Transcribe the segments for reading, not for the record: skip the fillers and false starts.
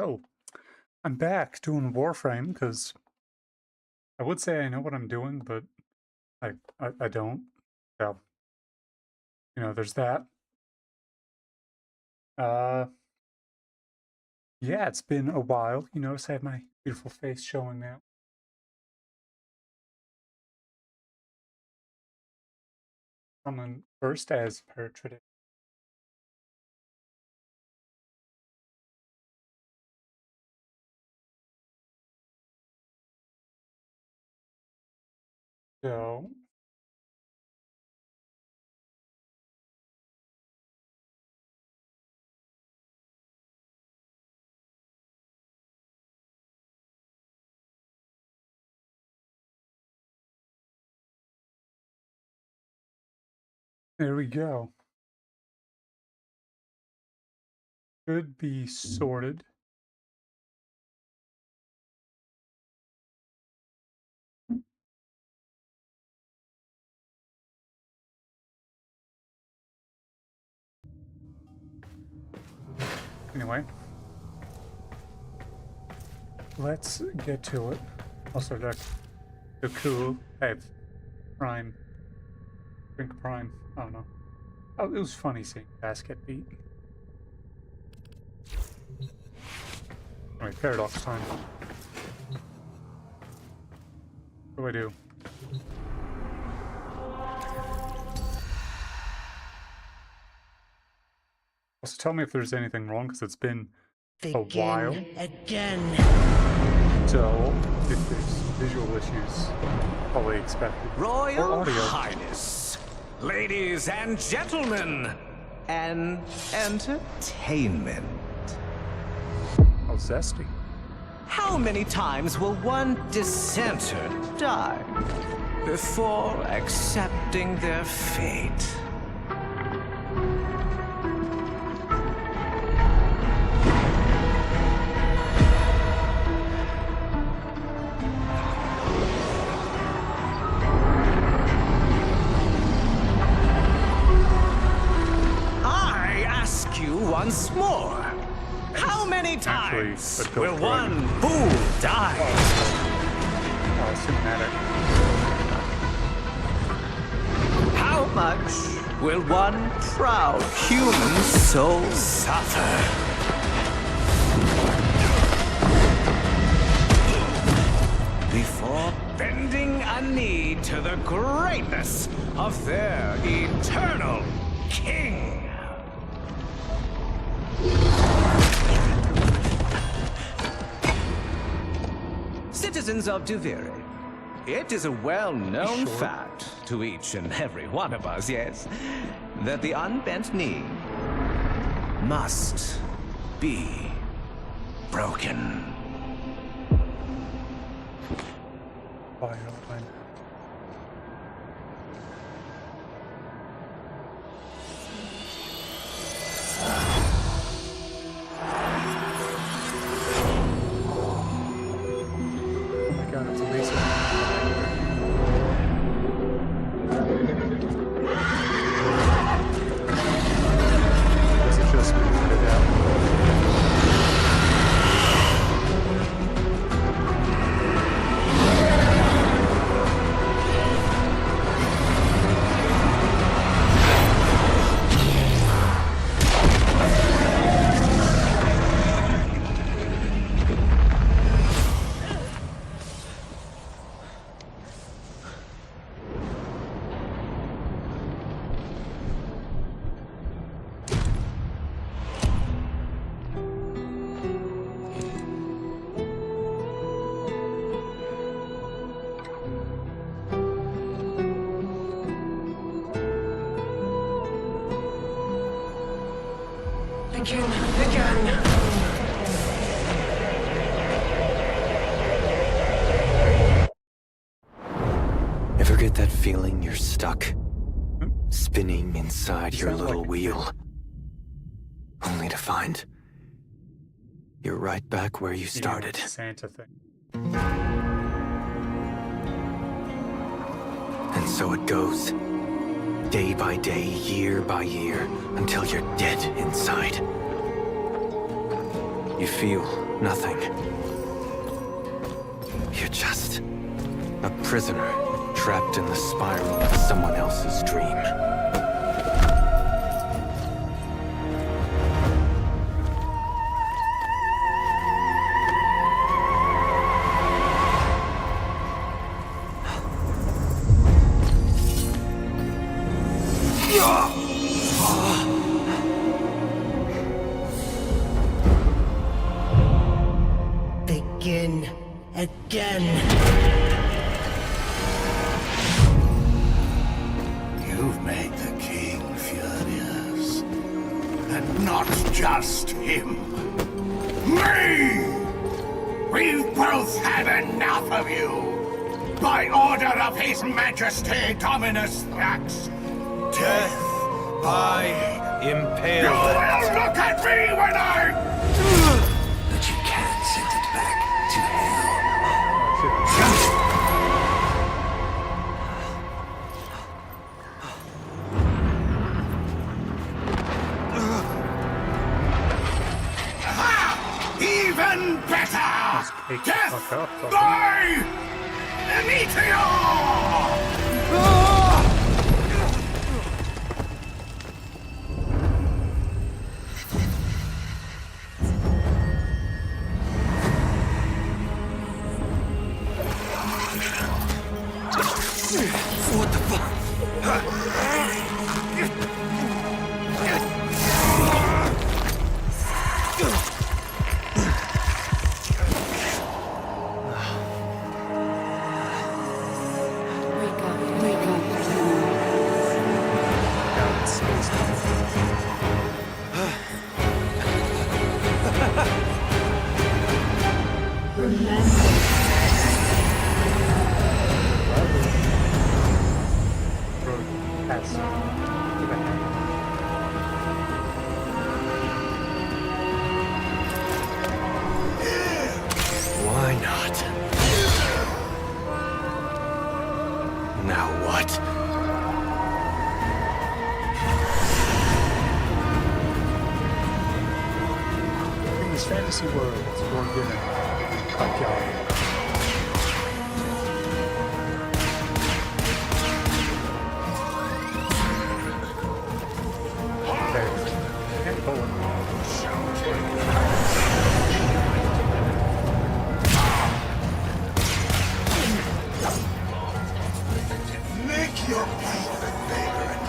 So, I'm back doing warframe because I would say I know what I'm doing, but I don't. So, there's that. Uh, yeah, it's been a while. You notice I have my beautiful face showing now. Coming first as per tradition. So, there we go. Should be sorted. Anyway, let's get to it. Also, the cool. Hey, Prime. Drink Prime. I don't know. Oh, it was funny seeing Basket beat. Alright, paradox time. What do I do? Also, tell me if there's anything wrong, because it's been a while. Again. So, if there's visual issues, probably expected. Royal Highness, ladies and gentlemen, and entertainment. Oh, zesty. How many times will one dissenter die before accepting their fate? Once more, how many times will one fool die? Oh, cinematic. How much will one proud human soul suffer? Before bending a knee to the greatness of their eternal king? Citizens of Duviri, it is a well-known fact to each and every one of us, yes, that the unbent knee must be broken. Again. Ever get that feeling you're stuck? Spinning inside your little wheel? Only to find you're right back where you started. Santa thing. And so it goes. Day by day, year by year, until you're dead inside. You feel Nothing. You're just a prisoner trapped in the spiral of someone else's dream. Begin again. You've made the king furious. And not just him. Me! We've both had enough of you! By order of His Majesty Dominus Thrax, death by impalement. You will look at me when I... But you can't send it back to hell. Even better! Death by meteor! What the fuck? Why not? Now what? In this fantasy world, you're gonna fuck y'all. Make your pain vagrant.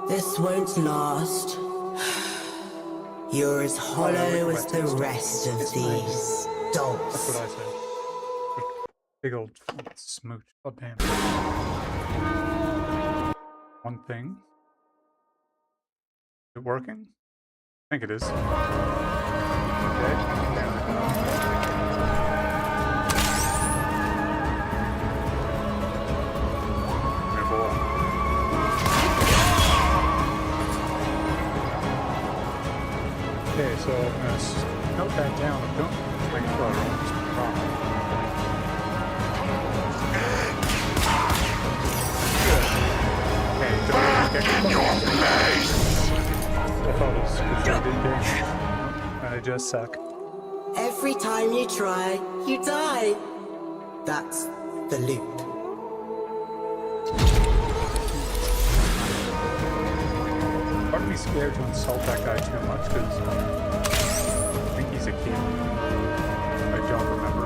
This won't last. You're as hollow as the rest of these That's what dolls. I said. Big old smooch. Oh damn. One thing. Is it working? I think it is. Okay. Okay, so I'm gonna note that down. Don't make sure I don't just wrong. Okay, don't get your place. I thought it was good I just suck. Every time you try, you die. That's the loop. Part of me scared to insult that guy too much because I think he's a kid. I don't remember.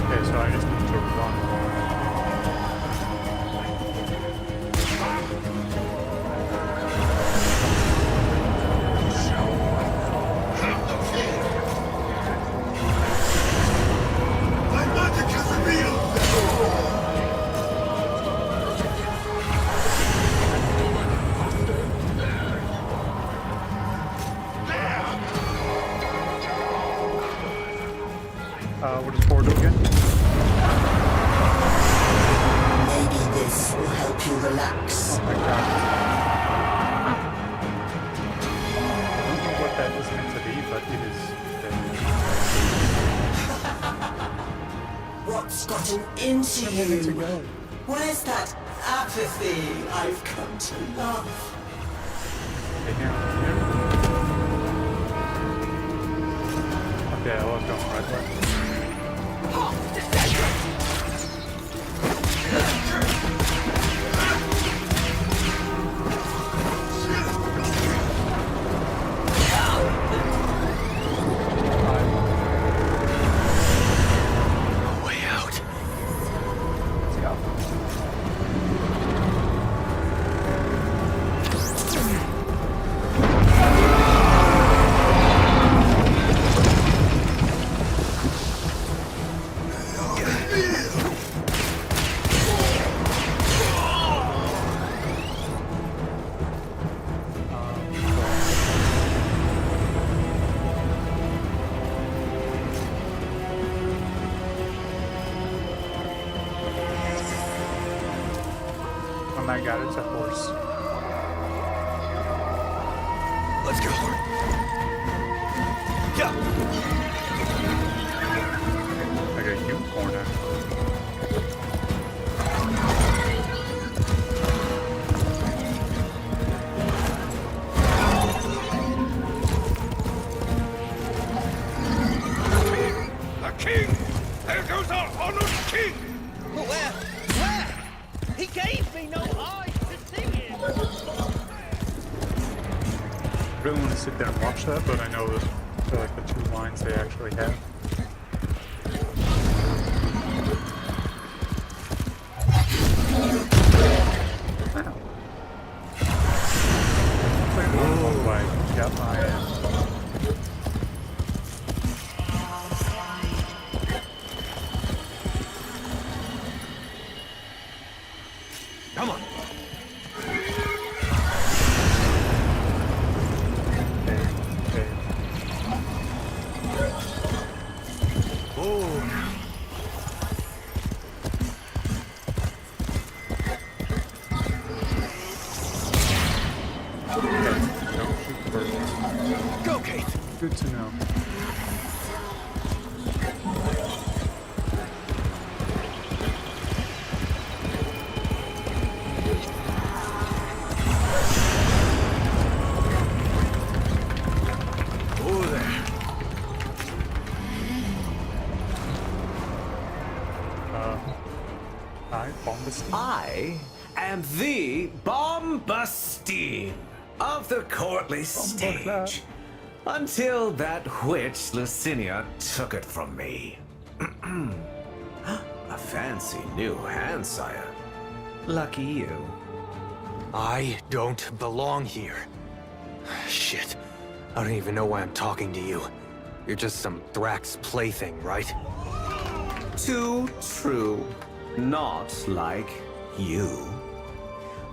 Okay, so I just need to run. What does 4 do again? Maybe this will help you relax. Oh my god. I don't know what that is meant to be, but it is. What's gotten into Where did it you? go? Where's that apathy I've come to love? Okay, here. Okay, I was going right way. Way out. Let's go. Oh my god, it's a horse. Let's go. Yeah. Like a unicorn, actually. The king! There goes our honored king! Where? He gave me no eyes to see him! I really want to sit there and watch that, but I know that they're like the 2 lines they actually have. Wow. Clearly the wrong way. Got my Come on. okay. Oh. Don't shoot first. Go, Kate. Good to know. Oh, there. Hi, Bombastine. I am the Bombastine of the courtly stage. Until that witch Lucinia took it from me. A fancy new hand, sire. Lucky you. I don't belong here. Shit. I don't even know why I'm talking to you. You're just some Thrax plaything, right? Too true. Not like you.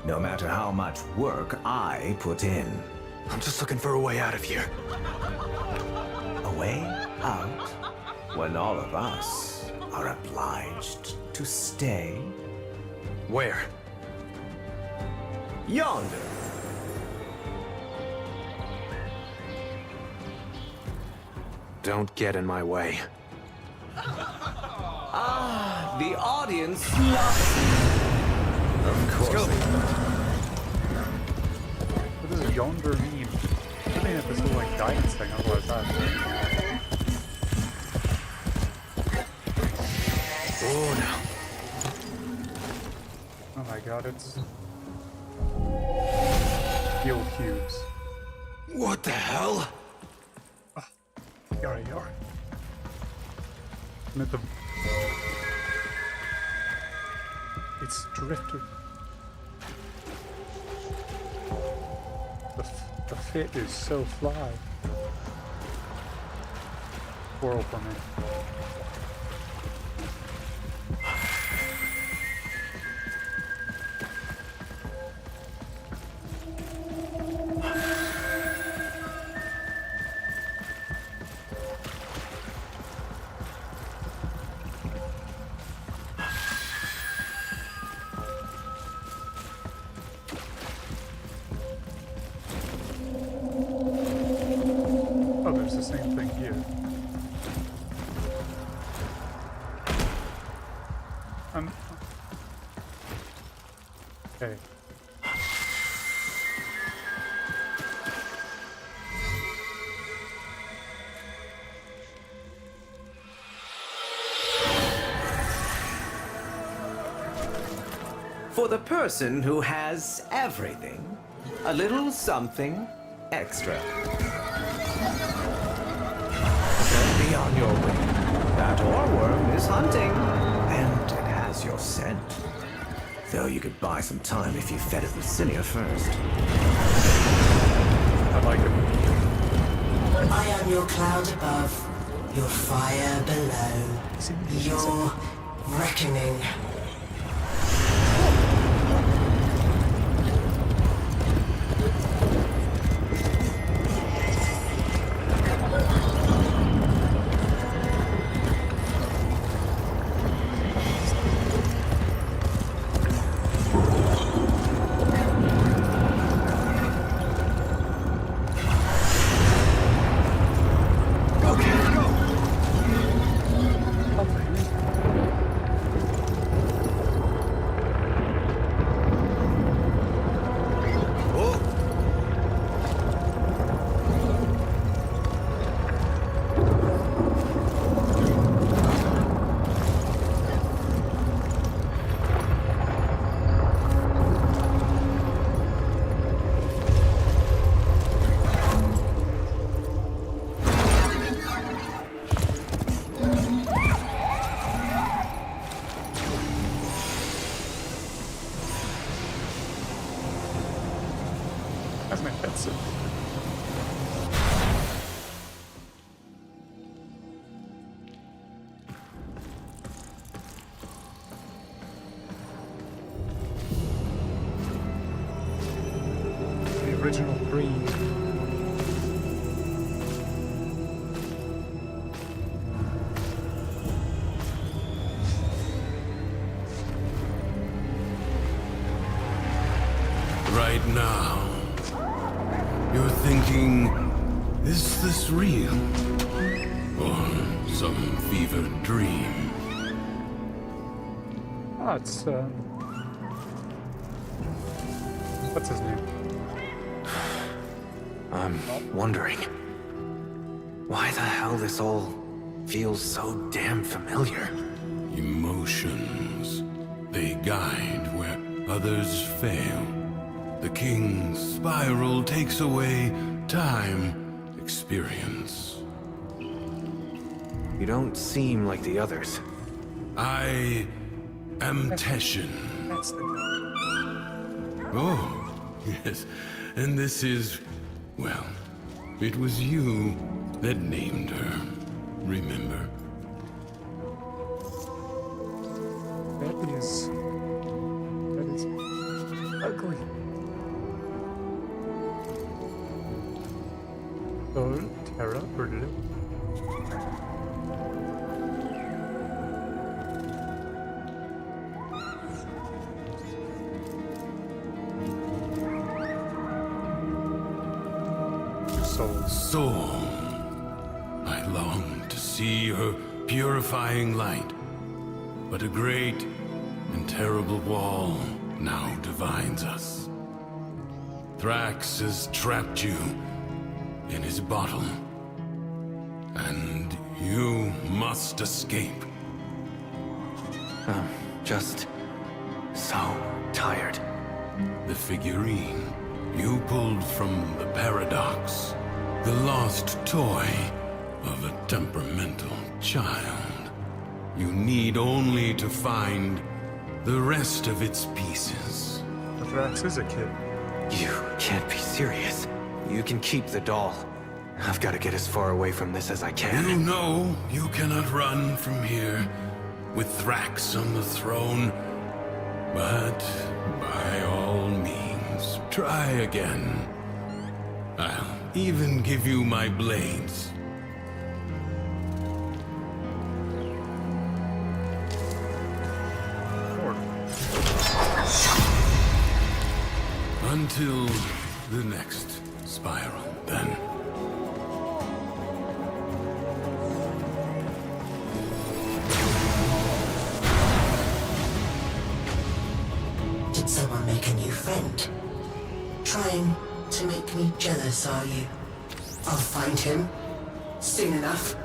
No matter how much work I put in. I'm just looking for a way out of here. A way out when all of us are obliged to stay Where? yonder. Don't get in my way. The audience loves you. Of course. What does yonder mean? I think it's this little like guidance thing, otherwise that. Oh, no. Oh my god, it's fuel cubes. What the hell? Yara yara. I'm at the. It's drifted. The fit is so fly. Whirl for me. there's the same thing here. Okay. For the person who has everything, a little something extra. Be on your way. That oreworm is hunting, and it has your scent. Though you could buy some time if you fed it with cilia first. I like it. I am your cloud above, your fire below, your reckoning. That's my pet suit. The original green. Right now, you're thinking, is this real? Or some fevered dream? Ah, it's, what's his name? I'm wondering why the hell this all feels so damn familiar. Emotions. They guide where others fail. The king's spiral takes away time, experience. You don't seem like the others. I am Teshin. That's the guy. Oh, yes. And this is, well, it was you that named her. Remember? That is ugly. Oh, Terra, Bernadette. Soul. I long to see her purifying light. But a great and terrible wall now divides us. Thrax has trapped you in his bottle. And you must escape. I'm just so tired. The figurine you pulled from the paradox. The lost toy of a temperamental child. You need only to find the rest of its pieces. The Thrax is a kid. You can't be serious. You can keep the doll. I've got to get as far away from this as I can. You know you cannot run from here with Thrax on the throne. But by all means, try again. I'll even give you my blades. Until the next spiral, then. trying to make me jealous, are you? I'll find him. Soon enough.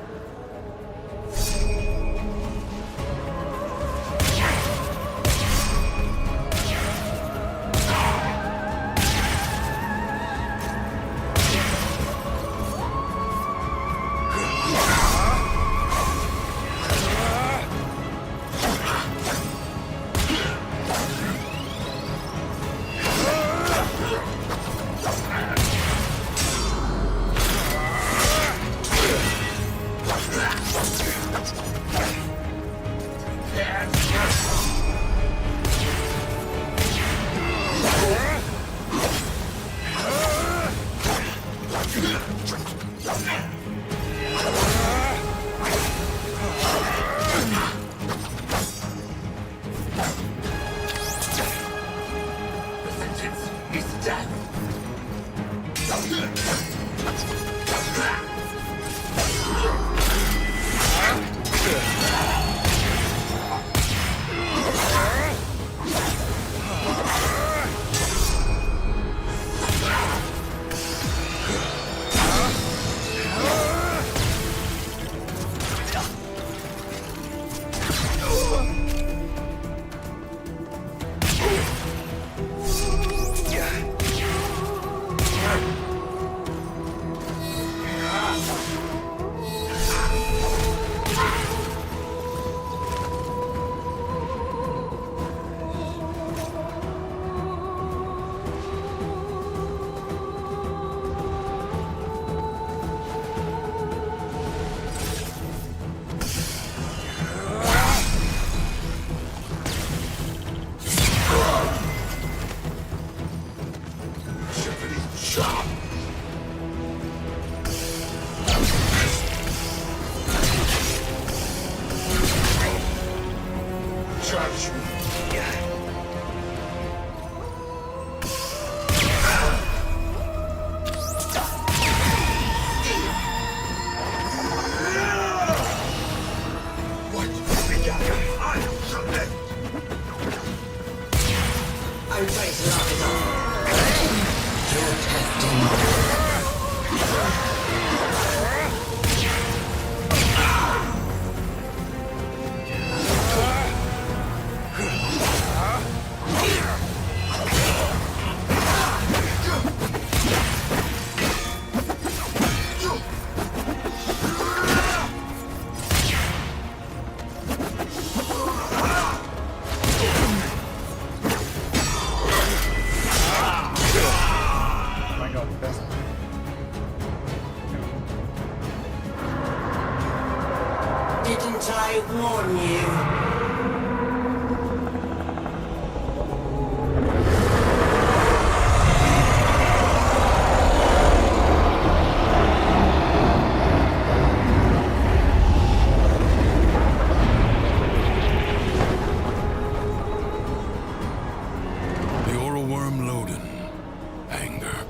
Didn't I warn you?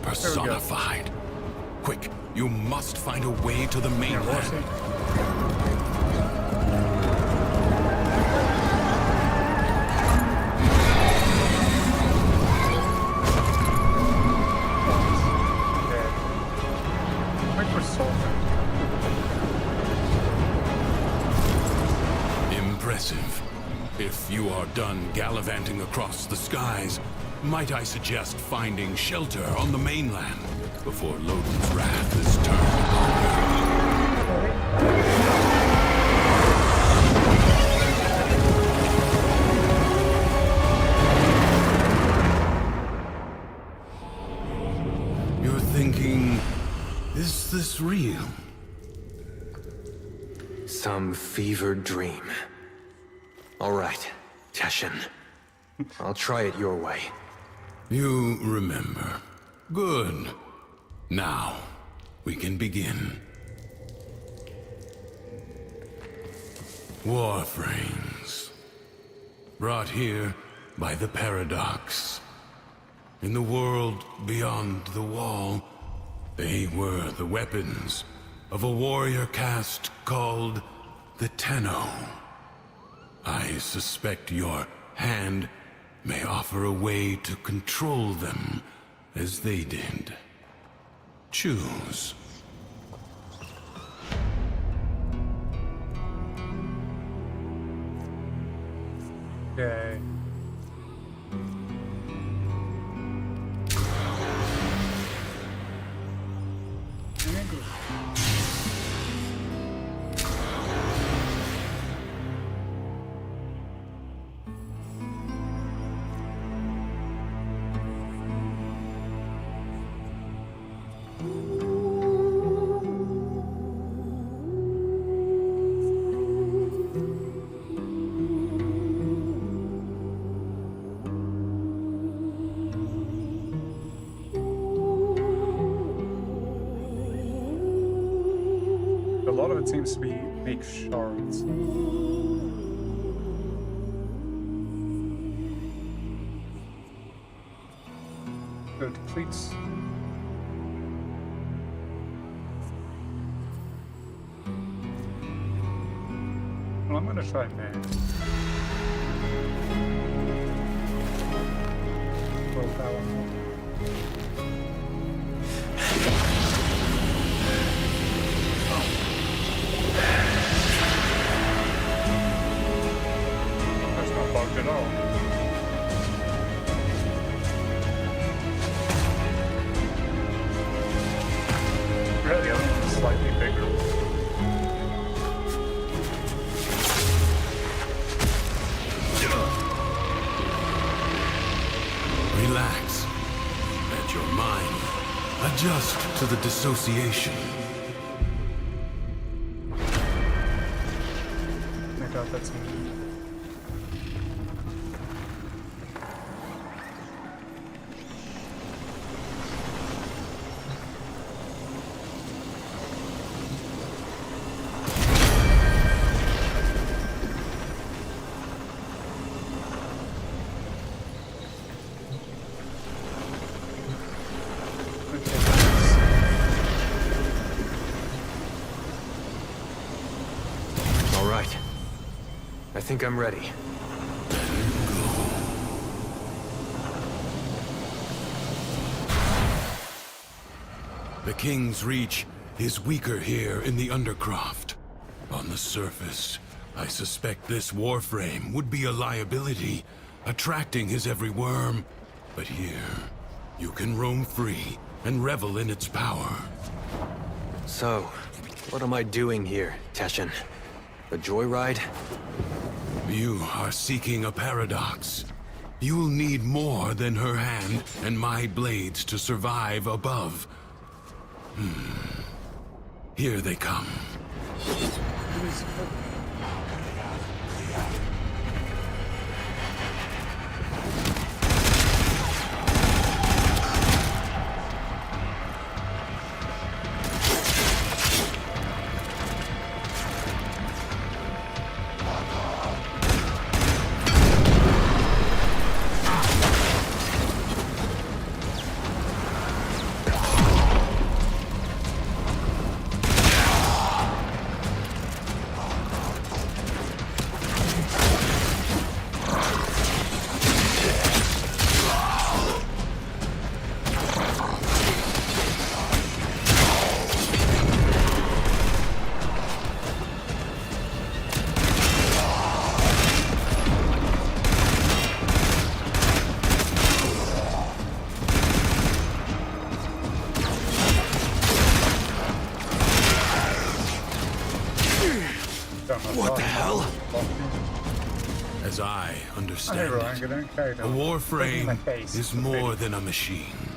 Personified. Quick, you must find a way to the mainland. Impressive. If you are done gallivanting across the skies, might I suggest finding shelter on the mainland before Loden's wrath is turned upon you? You're thinking, is this real? Some fevered dream. All right, Teshin. I'll try it your way. You remember. Good. Now, we can begin. Warframes. Brought here by the paradox. In the world beyond the wall, they were the weapons of a warrior caste called the Tenno. I suspect your hand may offer a way to control them as they did. Choose. Okay. A lot of it seems to be make shards. So it depletes. Well, I'm gonna try man. Willpower. That's not bugged at all. Really, the other one's slightly bigger. Relax. Let your mind adjust to the dissociation. I doubt that's me. All right. I think I'm ready. The King's Reach is weaker here in the Undercroft. On the surface, I suspect this warframe would be a liability, attracting his every worm. But here, you can roam free and revel in its power. So, what am I doing here, Teshin? A joyride? You are seeking a paradox. You'll need more than her hand and my blades to survive above. Here they come. What the hell? As I Hey, understand Ryan, it, get in, okay, a don't- warframe my face. is more than a machine,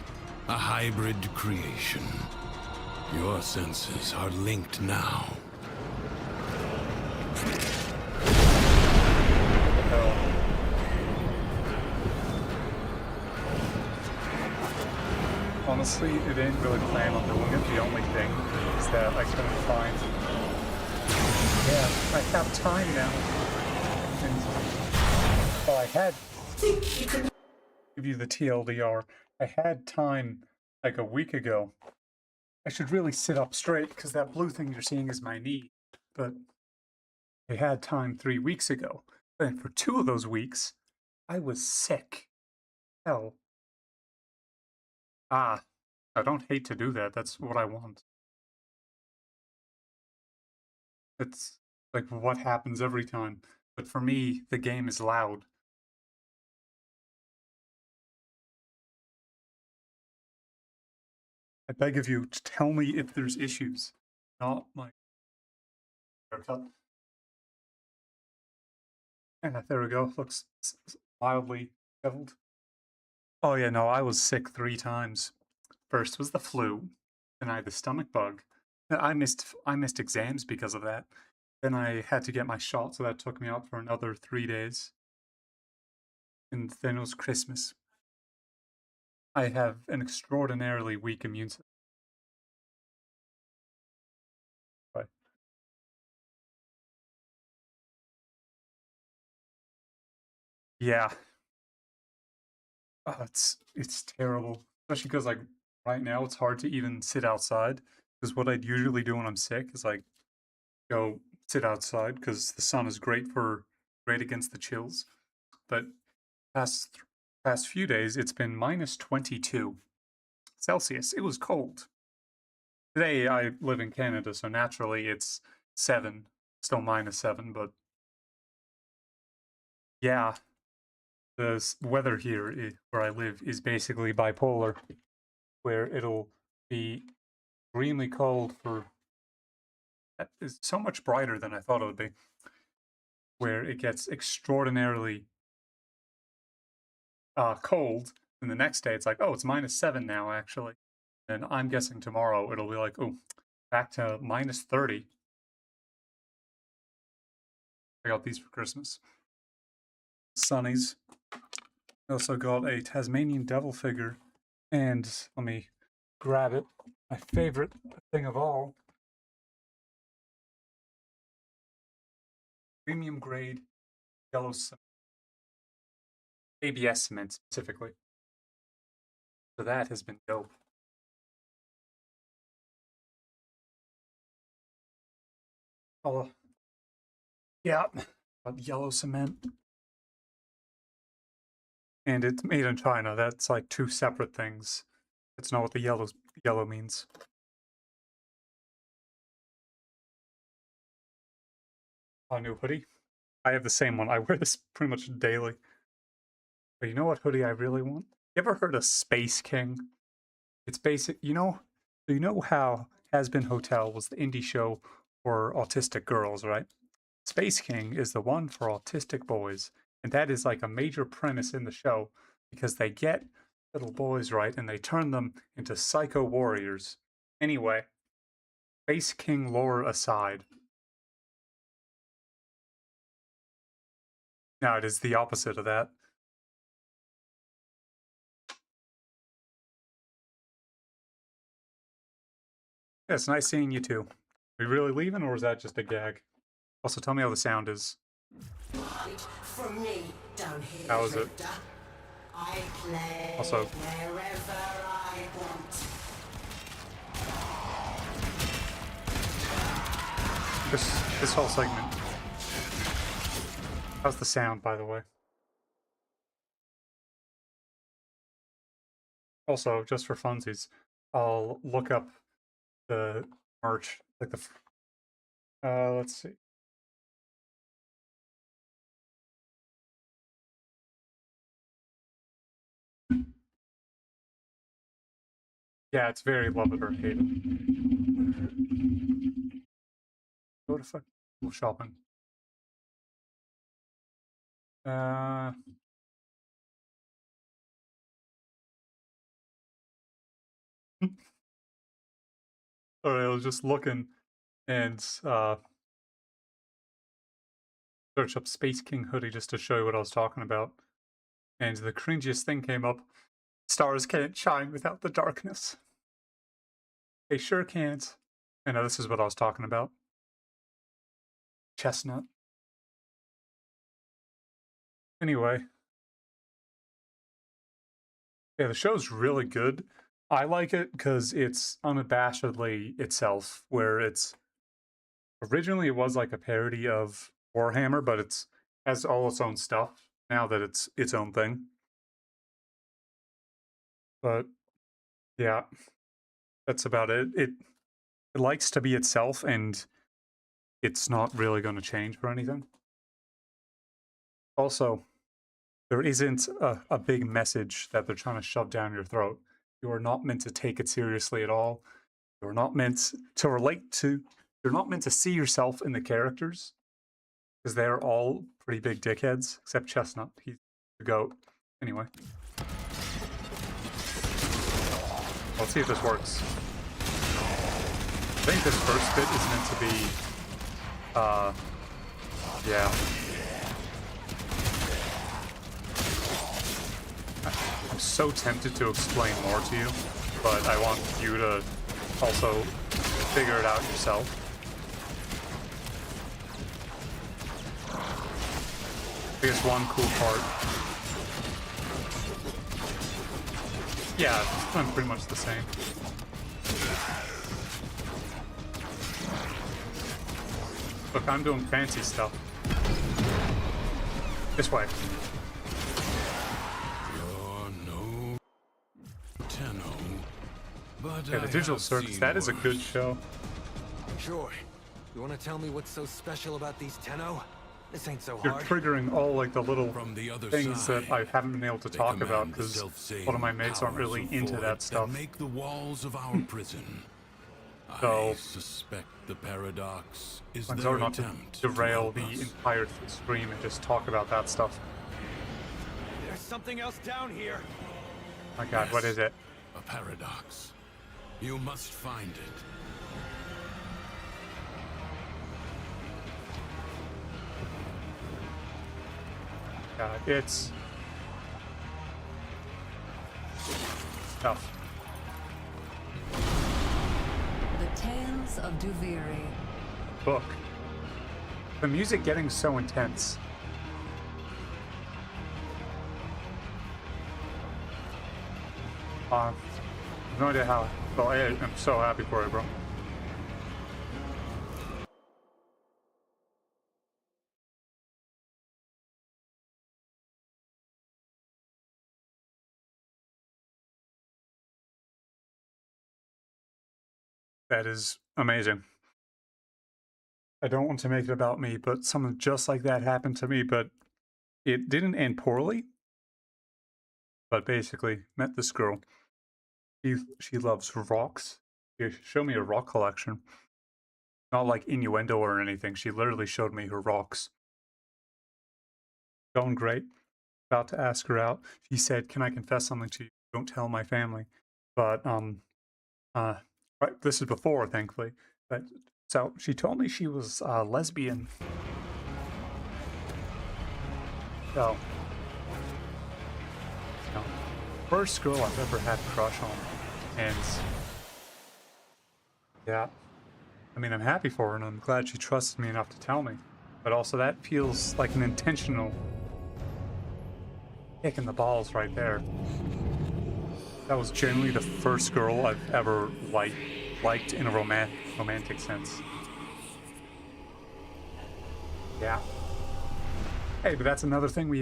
a hybrid creation. Your senses are linked now. Hell. Honestly, it didn't really plan on doing it. The only thing is that I couldn't find. Yeah, I have time now. And, well, I had. Give you the TLDR. I had time like a week ago. I should really sit up straight because that blue thing you're seeing is my knee. But I had time 3 weeks ago. And for 2 of those weeks, I was sick. Hell. Ah, I don't hate to do that. That's what I want. It's like what happens every time. But for me, the game is loud. I beg of you, to tell me if there's issues. Not my haircut. There we go. Looks mildly beveled. Oh yeah, no, I was sick 3 times. First was the flu, then I had the stomach bug. I missed exams because of that. Then I had to get my shot, so that took me out for another 3 days. And then it was Christmas. I have an extraordinarily weak immune system. But yeah, it's terrible. Especially because like right now it's hard to even sit outside. Because what I'd usually do when I'm sick is like go sit outside because the sun is great against the chills. But past past few days it's been minus 22 Celsius. It was cold. Today I live in Canada, so naturally it's 7, still -7, but yeah, the weather here where I live is basically bipolar, where it'll be extremely cold for is so much brighter than I thought it would be, where it gets extraordinarily cold, and the next day it's like, oh, it's -7 now actually, and I'm guessing tomorrow it'll be like, oh, back to -30. I got these for Christmas. Sunnies. I also got a Tasmanian devil figure, and let me grab it. My favorite thing of all, premium grade yellow cement, ABS cement specifically. So that has been dope. Oh, yeah, yellow cement. And it's made in China. That's like 2 separate things. That's not what the yellow means. A new hoodie. I have the same one. I wear this pretty much daily. But you know what hoodie I really want? You ever heard of Space King? It's basic. You know how Has Been Hotel was the indie show for autistic girls, right? Space King is the one for autistic boys, and that is like a major premise in the show because they get little boys right and they turn them into psycho warriors. Anyway, Space King lore aside, no, it is the opposite of that. Yeah, it's nice seeing you too. Are you really leaving, or is that just a gag? Also, tell me how the sound is. From me down here, How is it? I play Also, wherever I want. this whole segment. How's the sound, by the way? Also, just for funsies, I'll look up the merch, like let's see. Yeah, it's very love it or hate it. Go to fuck shopping. Uh, Sorry, I was just looking and search up Space King hoodie just to show you what I was talking about. And the cringiest thing came up. Stars can't shine without the darkness. They sure can't. I know this is what I was talking about. Chestnut. Anyway. Yeah, the show's really good. I like it because it's unabashedly itself, where it's originally it was like a parody of Warhammer, but it's has all its own stuff now that it's its own thing. But Yeah, that's about it. It likes to be itself, and it's not really going to change for anything. Also, there isn't a big message that they're trying to shove down your throat. You are not meant to take it seriously at all. You're not meant to relate to. You're not meant to see yourself in the characters, because they're all pretty big dickheads, except Chestnut. He's the goat. Anyway. Let's see if this works. I think this first bit is meant to be, yeah. I'm so tempted to explain more to you, but I want you to also figure it out yourself. I guess one cool part. Yeah, I'm pretty much the same. Look, I'm doing fancy stuff. This way. You're no Tenno, but Yeah, the Digital Circus, that is a good show. Sure. You want to tell me what's so special about these Tenno? This ain't so You're hard. triggering all like the little From the other things side, that I haven't been able to they talk command about the because self-same one of my mates aren't powers really of into void that stuff. make the walls of our prison. So, I suspect the paradox is I'm their sorry not to attempt derail help the us. entire stream and just talk about that stuff. There's something else down here. My God, what Yes. is it? A paradox. You must find it. God, it's tough. The Tales of Duviri. Book. The music getting so intense. No idea how. Well, I'm so happy for you, bro. That is amazing. I don't want to make it about me, but something just like that happened to me, but it didn't end poorly. But basically, met this girl. She loves rocks. She showed me a rock collection. Not like innuendo or anything. She literally showed me her rocks. Going great. About to ask her out. She said, "Can I confess something to you? Don't tell my family." But right, this is before, thankfully. But so she told me she was lesbian. So, you know, first girl I've ever had a crush on, and yeah, I mean, I'm happy for her, and I'm glad she trusted me enough to tell me. But also, that feels like an intentional kick in the balls right there. That was generally the first girl I've ever liked in a romantic sense. Yeah. Hey, but that's another thing we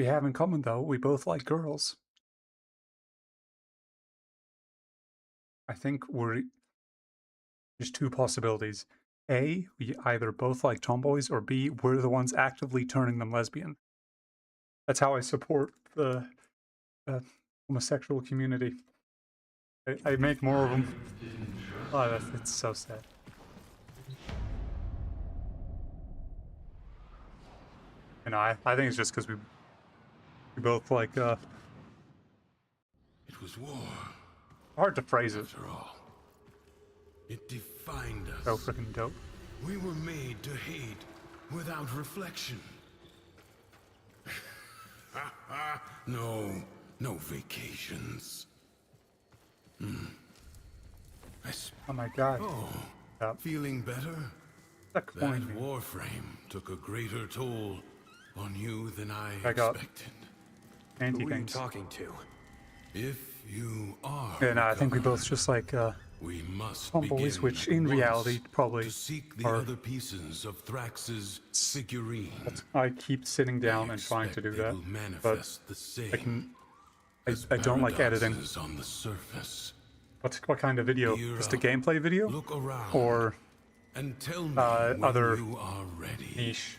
have in common, though. We both like girls. I think there's two possibilities. A, we either both like tomboys, or B, we're the ones actively turning them lesbian. That's how I support the homosexual community. I make more of them. Oh, it's so sad. You know, I think it's just because we both like, It was war, hard to phrase it. after all. It defined us. So freaking dope. We were made to hate without reflection. No vacations. Oh my God. Oh, Yep. feeling better? That That coin me. warframe took a greater toll on you than I Back up. expected. Anti Who are you things. talking to? If you are... Yeah, no, I think we both just like We must tomboys, begin which at in once reality probably to seek the are. other pieces of Thrax's figurine. I keep sitting down We and trying to do expect they that, will but manifest the I same can. as I don't like editing. paradoxes on the surface. What kind of video? Gear Just a up, gameplay video, look around, or and tell me when other you are ready. niche?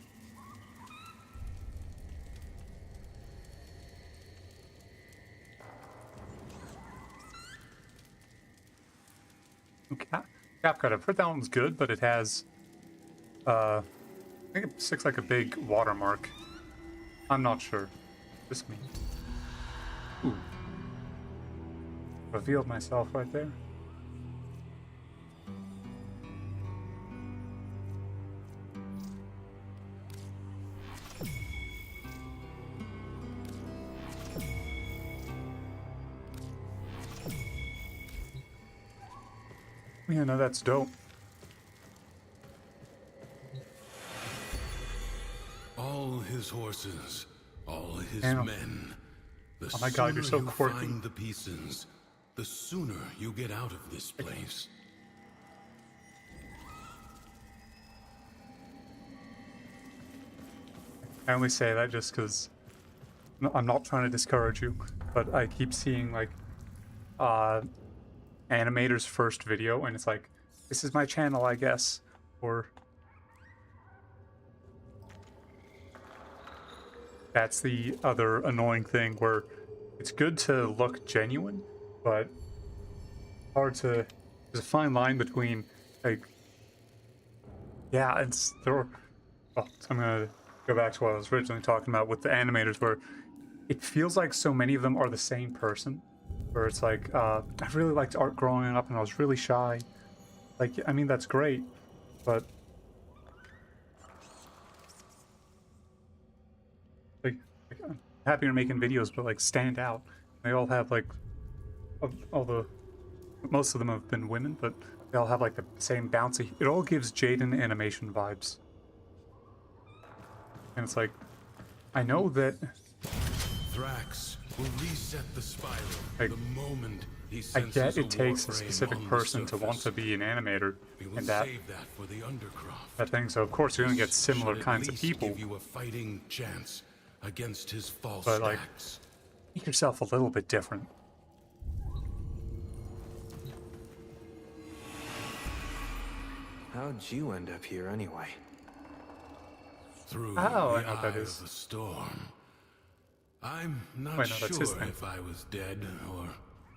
CapCut. I've heard that one's good, but it has, I think it sticks like a big watermark. I'm not sure. This me. Ooh. Revealed myself right there. Yeah, no, that's dope. All his horses, all his Damn. men. The Oh my God, you're so sooner you quirky. find the pieces, the sooner you get out of this place. I only say that just because I'm not trying to discourage you, but I keep seeing like animator's first video, and it's like, this is my channel, I guess, or that's the other annoying thing where it's good to look genuine, but hard to. There's a fine line between like, yeah, it's there. Well, so I'm gonna go back to what I was originally talking about with the animators, where it feels like so many of them are the same person. Where it's like, I really liked art growing up and I was really shy. Like, I mean, that's great, but like I'm happy you're making videos, but like stand out. They all have like, most of them have been women, but they all have like the same bouncy. It all gives Jaden animation vibes. And it's like, I know that Thrax will reset the spiral Like, the moment he I senses get it takes a warframe specific on the person to want surface. to be an animator, We will and that save that for the undercroft. thing. So of course you're gonna get This similar should at kinds of least people, give you a fighting chance against his false but like, stacks. make yourself a little bit different. How'd you end up here anyway? Through Oh, I the know what eye that of is. the storm. I'm not Wait, no, that's his sure thing. if I was dead or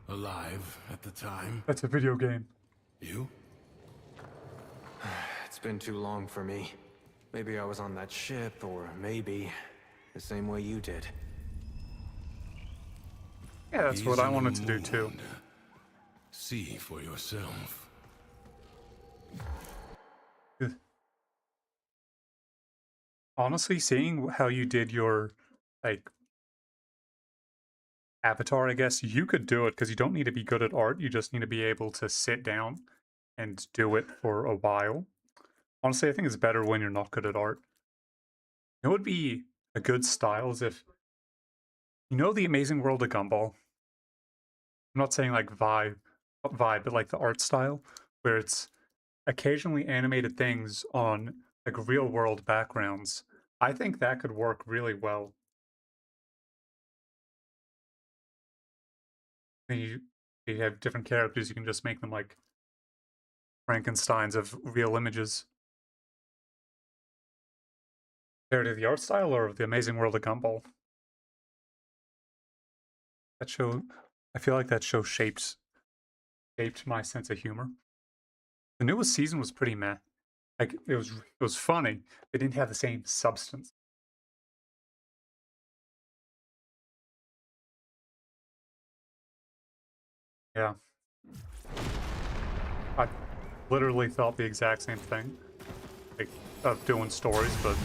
alive at the time. That's a video game. You? It's been too long for me. Maybe I was on that ship, or maybe the same way you did. Yeah, that's He's what I in wanted the to do too. mood. See for yourself. Honestly, seeing how you did your like avatar, I guess you could do it because you don't need to be good at art. You just need to be able to sit down and do it for a while. Honestly, I think it's better when you're not good at art. It would be a good style is if you know the Amazing World of Gumball. I'm not saying like vibe, but like the art style where it's occasionally animated things on like real world backgrounds. I think that could work really well. And you have different characters, you can just make them like Frankensteins of real images. Compared to the art style or the Amazing World of Gumball. That show, I feel like that show shaped my sense of humor. The newest season was pretty meh. Like it was funny. It didn't have the same substance. Yeah. I literally thought the exact same thing. Like of doing stories, but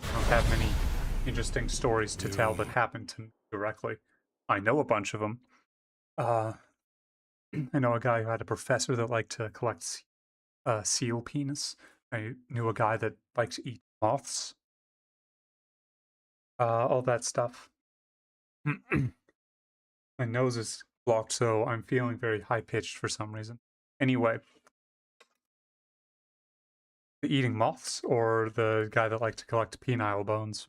I don't have many interesting stories to tell that happened to me directly. I know a bunch of them. I know a guy who had a professor that liked to collect seal penis. I knew a guy that likes to eat moths. All that stuff. My nose is blocked, so I'm feeling very high pitched for some reason. Anyway, the eating moths or the guy that liked to collect penile bones.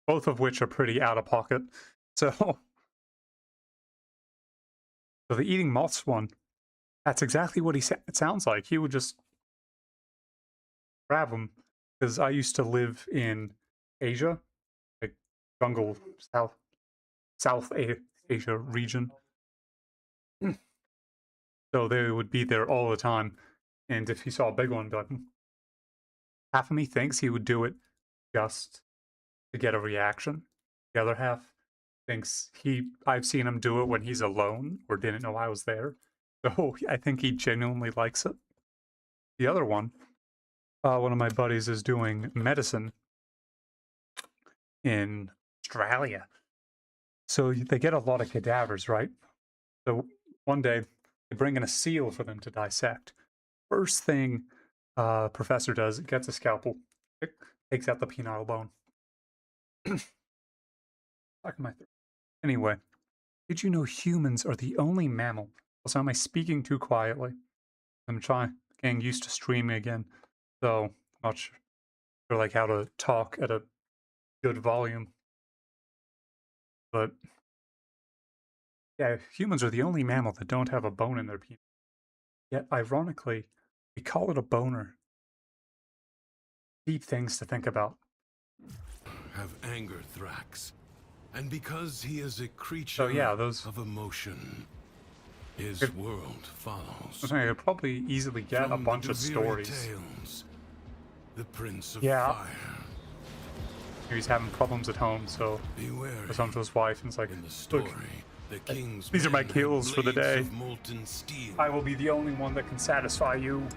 Both of which are pretty out of pocket. So the eating moths one, that's exactly what it sounds like. He would just grab them. Because I used to live in Asia, like jungle, South Asia region. So they would be there all the time. And if he saw a big one, be like, half of me thinks he would do it just to get a reaction. The other half thinks I've seen him do it when he's alone or didn't know I was there. So I think he genuinely likes it. The other one of my buddies is doing medicine in Australia. So they get a lot of cadavers, right? So one day they bring in a seal for them to dissect. First thing professor does, gets a scalpel, takes out the penile bone. Anyway, did you know humans are the only mammal? Also, am I speaking too quietly? I'm getting used to streaming again, so I'm not sure like how to talk at a good volume. But yeah, humans are the only mammal that don't have a bone in their penis. Yet, ironically, we call it a boner. Deep things to think about. Have anger, Thrax. And because he is a creature of emotion, his world follows. I could probably easily get a bunch of stories. Tales, the Prince of Fire. He's having problems at home, so goes home to his wife and it's like, in the story, the king's these are my kills for the day. Molten steel. I will be the only one that can satisfy you.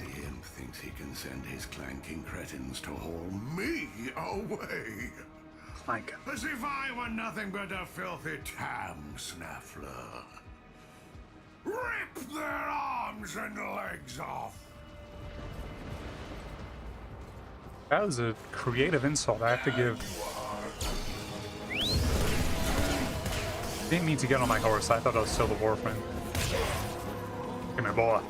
The imp thinks he can send his clanking cretins to haul me away. Clank. As if I were nothing but a filthy tam snaffler. Rip their arms and legs off. That was a creative insult. I have to give. Didn't mean to get on my horse. I thought I was still the warframe. Come here, boy.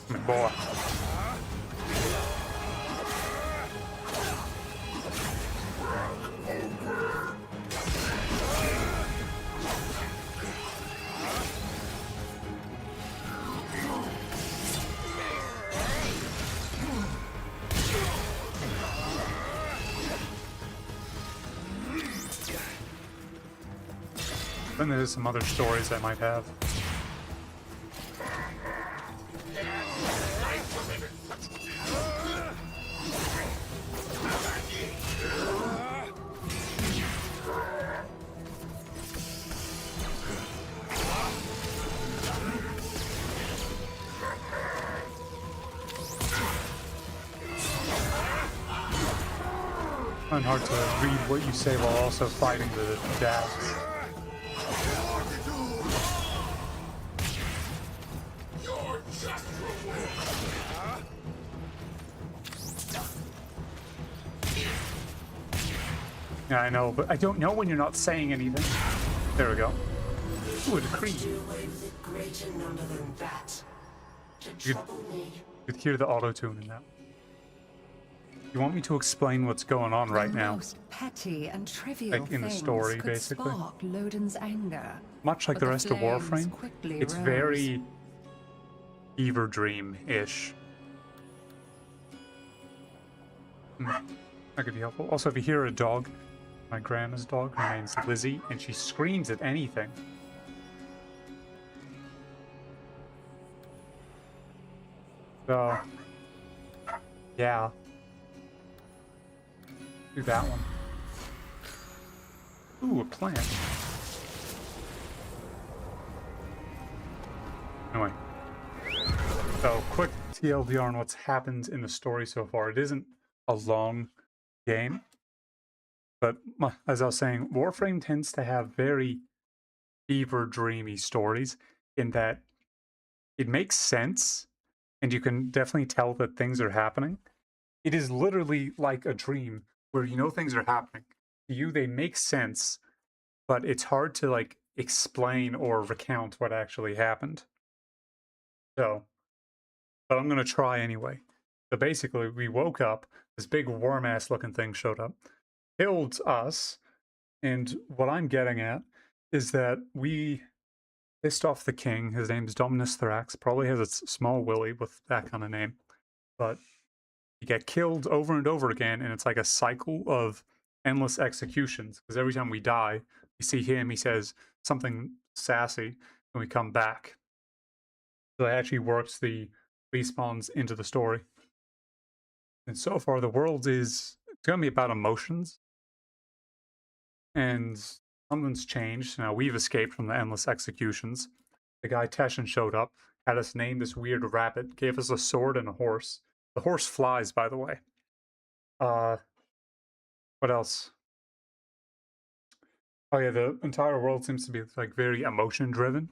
Come here, boy. Then there's some other stories I might have. It's hard to read what you say while also fighting the jabs. Yeah, I know, but I don't know when you're not saying anything. There we go. Ooh, a decree. You could hear the auto-tune in that. You want me to explain what's going on right now? Most petty and trivial like in the story, could basically. Spark Loden's anger, much like but the rest of flames Warframe, quickly it's rose. very Fever Dream-ish. That could be helpful. Also, if you hear a dog, my grandma's dog, her name's Lizzie, and she screams at anything. So, yeah. Do that one. Ooh, a plant. Anyway. So, quick TLDR on what's happened in the story so far. It isn't a long game, but as I was saying, Warframe tends to have very fever dreamy stories in that it makes sense and you can definitely tell that things are happening. It is literally like a dream where you know things are happening. To you, they make sense, but it's hard to like explain or recount what actually happened. So, but I'm gonna try anyway. So basically, we woke up, this big worm ass looking thing showed up, killed us, and what I'm getting at is that we pissed off the king. His name's Dominus Thrax, probably has a small willy with that kind of name, but you get killed over and over again, and it's like a cycle of endless executions. Because every time we die, we see him, he says something sassy, and we come back. So that actually works the respawns into the story. And so far, the world is it's going to be about emotions, and something's changed. Now we've escaped from the endless executions. The guy Teshin showed up, had us name this weird rabbit, gave us a sword and a horse. The horse flies, by the way. What else? Oh yeah, the entire world seems to be like very emotion driven,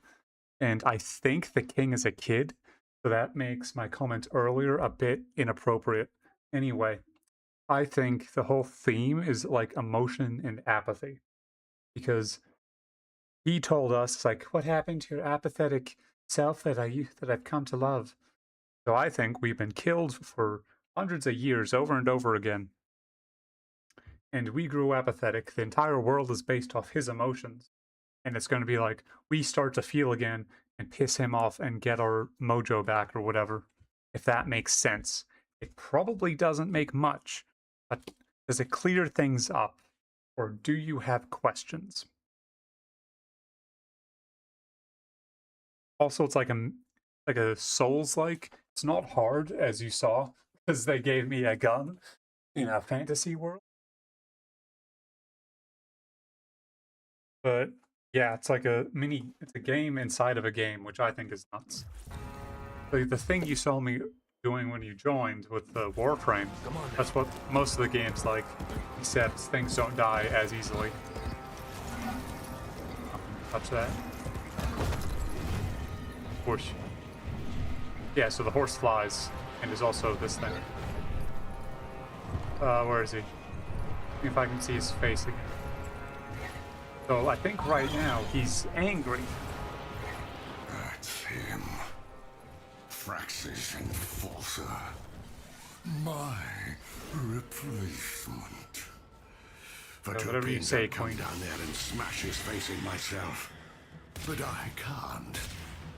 and I think the king is a kid, so that makes my comment earlier a bit inappropriate. Anyway, I think the whole theme is like emotion and apathy, because he told us like, "What happened to your apathetic self that I've come to love?" So I think we've been killed for hundreds of years over and over again. And we grew apathetic. The entire world is based off his emotions. And it's going to be like, we start to feel again and piss him off and get our mojo back or whatever. If that makes sense. It probably doesn't make much. But does it clear things up? Or do you have questions? Also, it's like a Souls-like. It's not hard, as you saw, because they gave me a gun in a fantasy world. But yeah, it's like it's a game inside of a game, which I think is nuts. The thing you saw me doing when you joined with the warframe, that's what most of the game's like, except things don't die as easily. Touch that. Horse. Yeah, so the horse flies, and there's also this thing. Where is he? See if I can see his face again. So I think right now he's angry. That's him. Thrax's enforcer. My replacement. But So whatever you say, come Queen. down there and smash his face in myself. But I can't.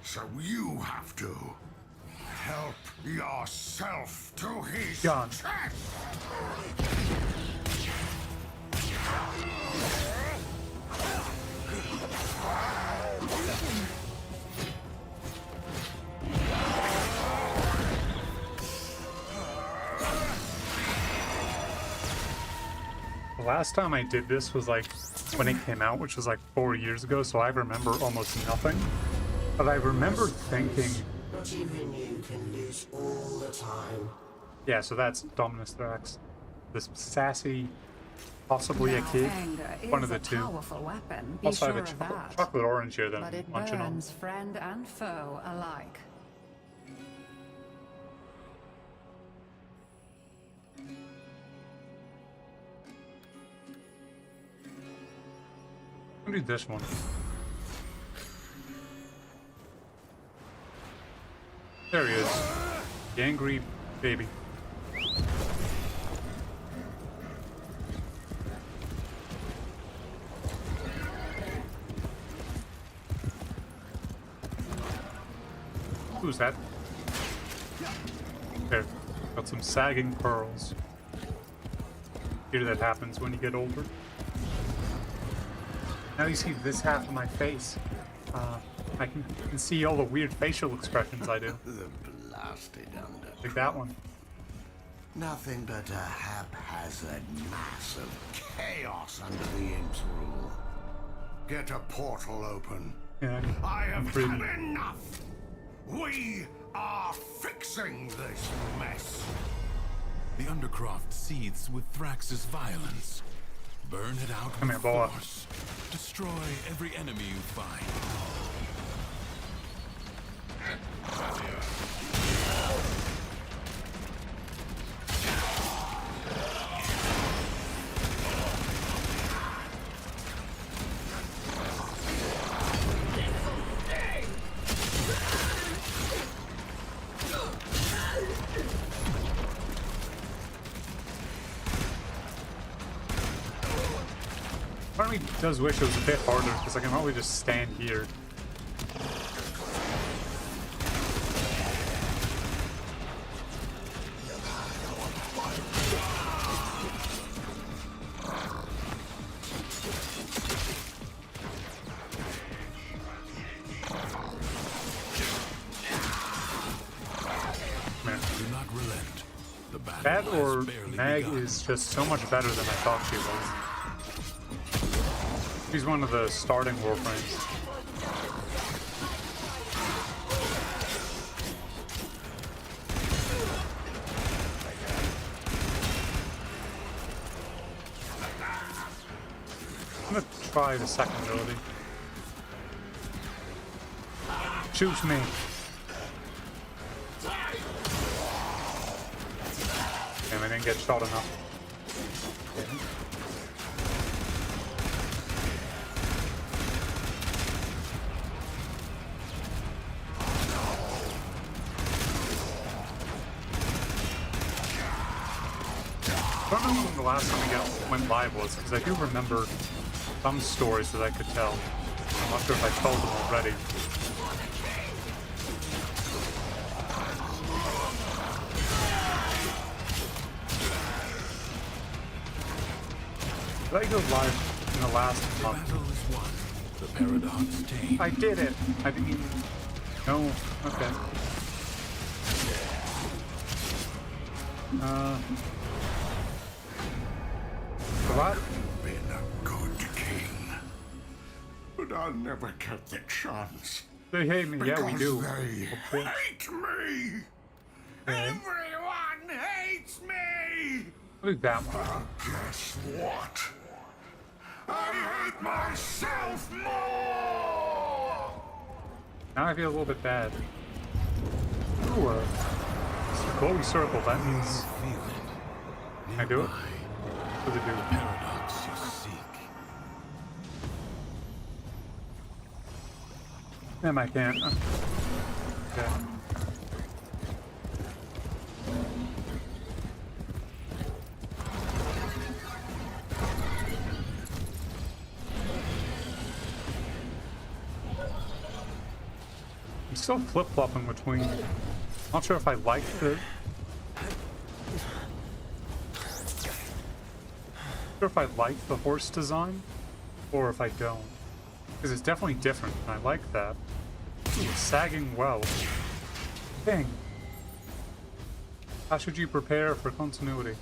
So you have to. Help yourself to his John. chest. The last time I did this was like when it came out, which was like 4 years ago, so I remember almost nothing. But I remember thinking... Not even you can lose all the time. Yeah, so that's Dominus Thrax. This sassy, possibly a kid, one of the two. Weapon, Also, I sure have a that. chocolate orange here that But I'm it munching on. burns friend and foe alike. I'll do this one. There he is. The angry baby. Who's that? There. Got some sagging pearls. Hear that happens when you get older. Now you see this half of my face. I can see all the weird facial expressions I do. The blasted under. Like that one. Nothing but a haphazard mass of chaos under the Imp's rule. Get a portal open. Yeah, I I'm have pretty... had enough. We are fixing this mess. The Undercroft seethes with Thrax's violence. Burn it out Come with here, boy. force. Destroy every enemy you find. Part of me does wish it was a bit harder, because I can probably just stand here. Man. Do not relent. The battle That has or barely Mag begun. is just so much better than I thought she was. She's one of the starting warframes. I'm gonna try the second ability. Shoot me. Damn, I didn't get shot enough. Okay. I don't know when the last time we went live was, because I do remember some stories that I could tell. I'm not sure if I told them already. Did I go live in the last month? Battle is won. The paradox tamed. I did it! I didn't even... No, okay. What? Been a good king, but I'll never get the chance. They hate me, yeah, we do. They hate me. Okay. Everyone hates me. Look at that one. Guess what? I hate myself more. Now I feel a little bit bad. Ooh, it's a glowy circle, that means... Feel it. Can I do it? Nearby. What does it do? Paradox you seek. Damn, I can't. Okay. I'm still flip-flopping between... Not sure if I like the... Not sure if I like the horse design, or if I don't. Because it's definitely different, and I like that. Ooh, sagging well. Dang. How should you prepare for continuity?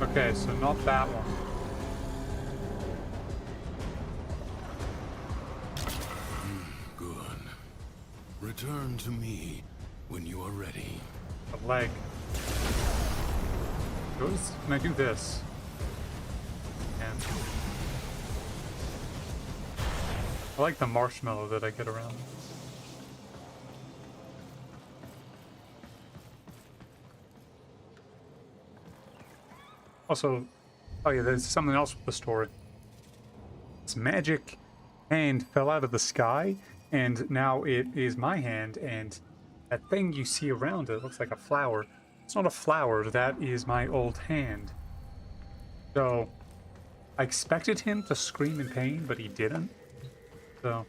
Okay, so not that one. Good. Return to me when you are ready. The leg. Can I do this? And I like the marshmallow that I get around. Also, oh yeah, there's something else with the story. This magic hand fell out of the sky, and now it is my hand, and that thing you see around it looks like a flower. It's not a flower, that is my old hand. So, I expected him to scream in pain, but he didn't. So,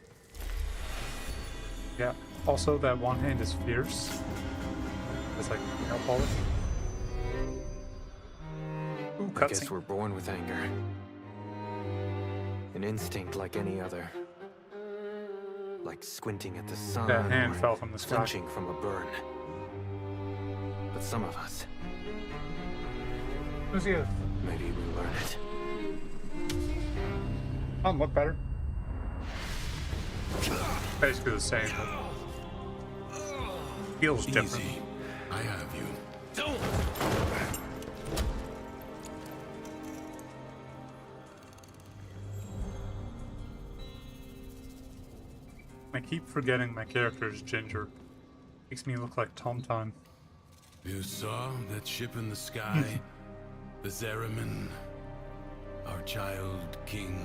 yeah. Also, that one hand is fierce. It's like nail polish. Ooh, I guess cutscene. we're born with anger. An instinct like any other. Like squinting at the sun That hand or fell from the sky. flinching from a burn. But some of us, Who's he? maybe we learn it. Doesn't look better. Basically the same, but feels different. Easy. I have you. Don't! I keep forgetting my character is Ginger. Makes me look like Tom Time. You saw that ship in the sky? The Zeramin? Our child king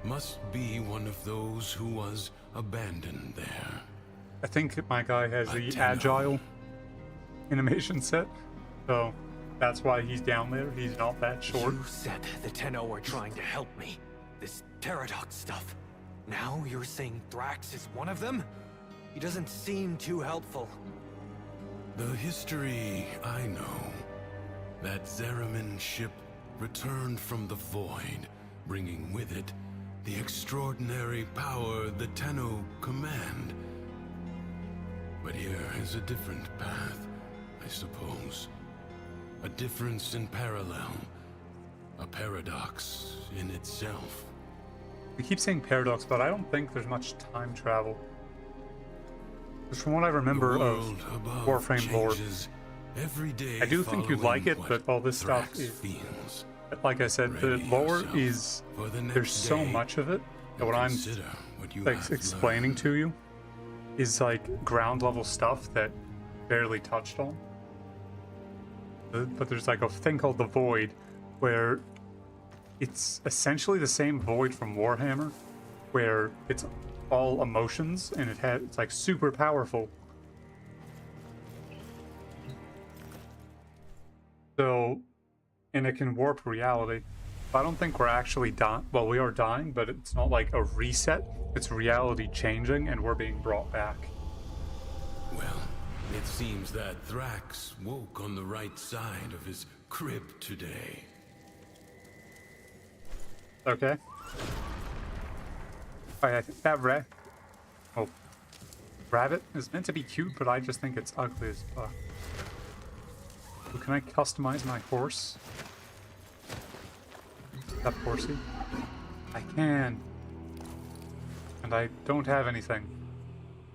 must be one of those who was abandoned there. I think my guy has the Tenno. agile animation set, so that's why he's down there. He's not that short. You said the Tenno were trying to help me. This paradox stuff. Now you're saying Thrax is one of them? He doesn't seem too helpful. The history I know. That Zeramin ship returned from the void, bringing with it the extraordinary power the Tenno command. But here is a different path, I suppose. A difference in parallel. A paradox in itself. We keep saying paradox, but I don't think there's much time travel. Because from what I remember of Warframe lore, every day I do think you'd like it, but all this stuff Thrax is... feels. Like I said, the Ready lore yourself is... for the next There's so day much of it that what I'm consider what you like have explaining learned. to you is like ground level stuff that barely touched on. But there's like a thing called the Void, where it's essentially the same Void from Warhammer, where it's all emotions and it's like super powerful. So, and it can warp reality. I don't think we're actually dying. Well, we are dying, but it's not like a reset. It's reality changing, and we're being brought back. Well, it seems that Thrax woke on the right side of his crib today. Okay. I think that rabbit is meant to be cute, but I just think it's ugly as fuck. So can I customize my horse? That horsey? I can. And I don't have anything.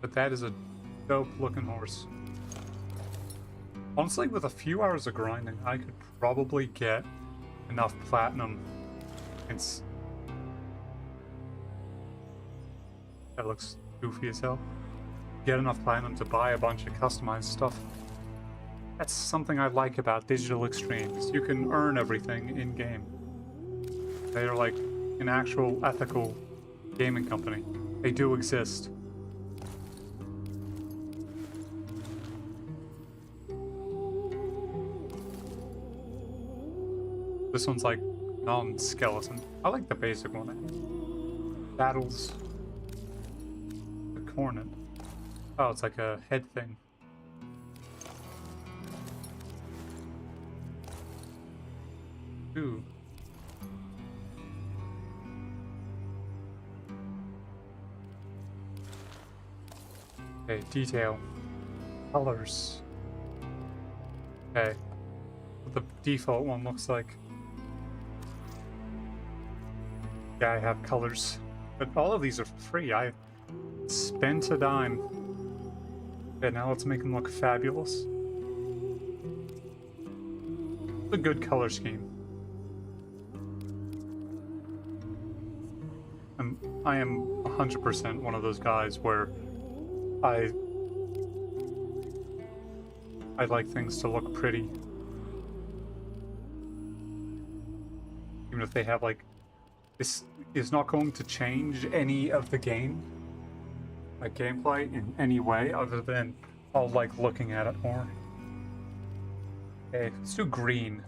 But that is a dope looking horse. Honestly, with a few hours of grinding, I could probably get enough platinum. That looks goofy as hell. Get enough platinum to buy a bunch of customized stuff. That's something I like about Digital Extremes. You can earn everything in-game. They're like an actual ethical gaming company. They do exist. This one's like non-skeleton. I like the basic one. Battles. The cornet. Oh, it's like a head thing. Ooh. Okay, detail. Colors. Okay. What the default one looks like. Yeah, I have colors. But all of these are free. I spent a dime. Okay, now let's make them look fabulous. It's a good color scheme. I am 100% one of those guys where I like things to look pretty. Even if they have like... This is not going to change any of the game, like gameplay, in any way other than I'll like looking at it more. Okay, let's do green.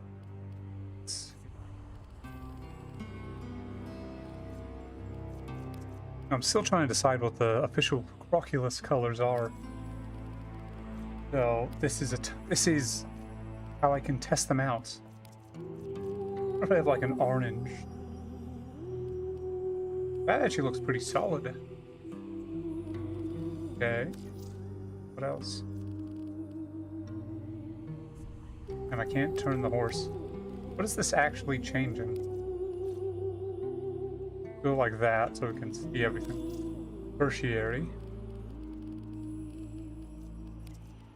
I'm still trying to decide what the official Croculus colors are. So this is how I can test them out. What if I have like an orange? That actually looks pretty solid. Okay. What else? And I can't turn the horse. What is this actually changing? Go like that so we can see everything. Tertiary.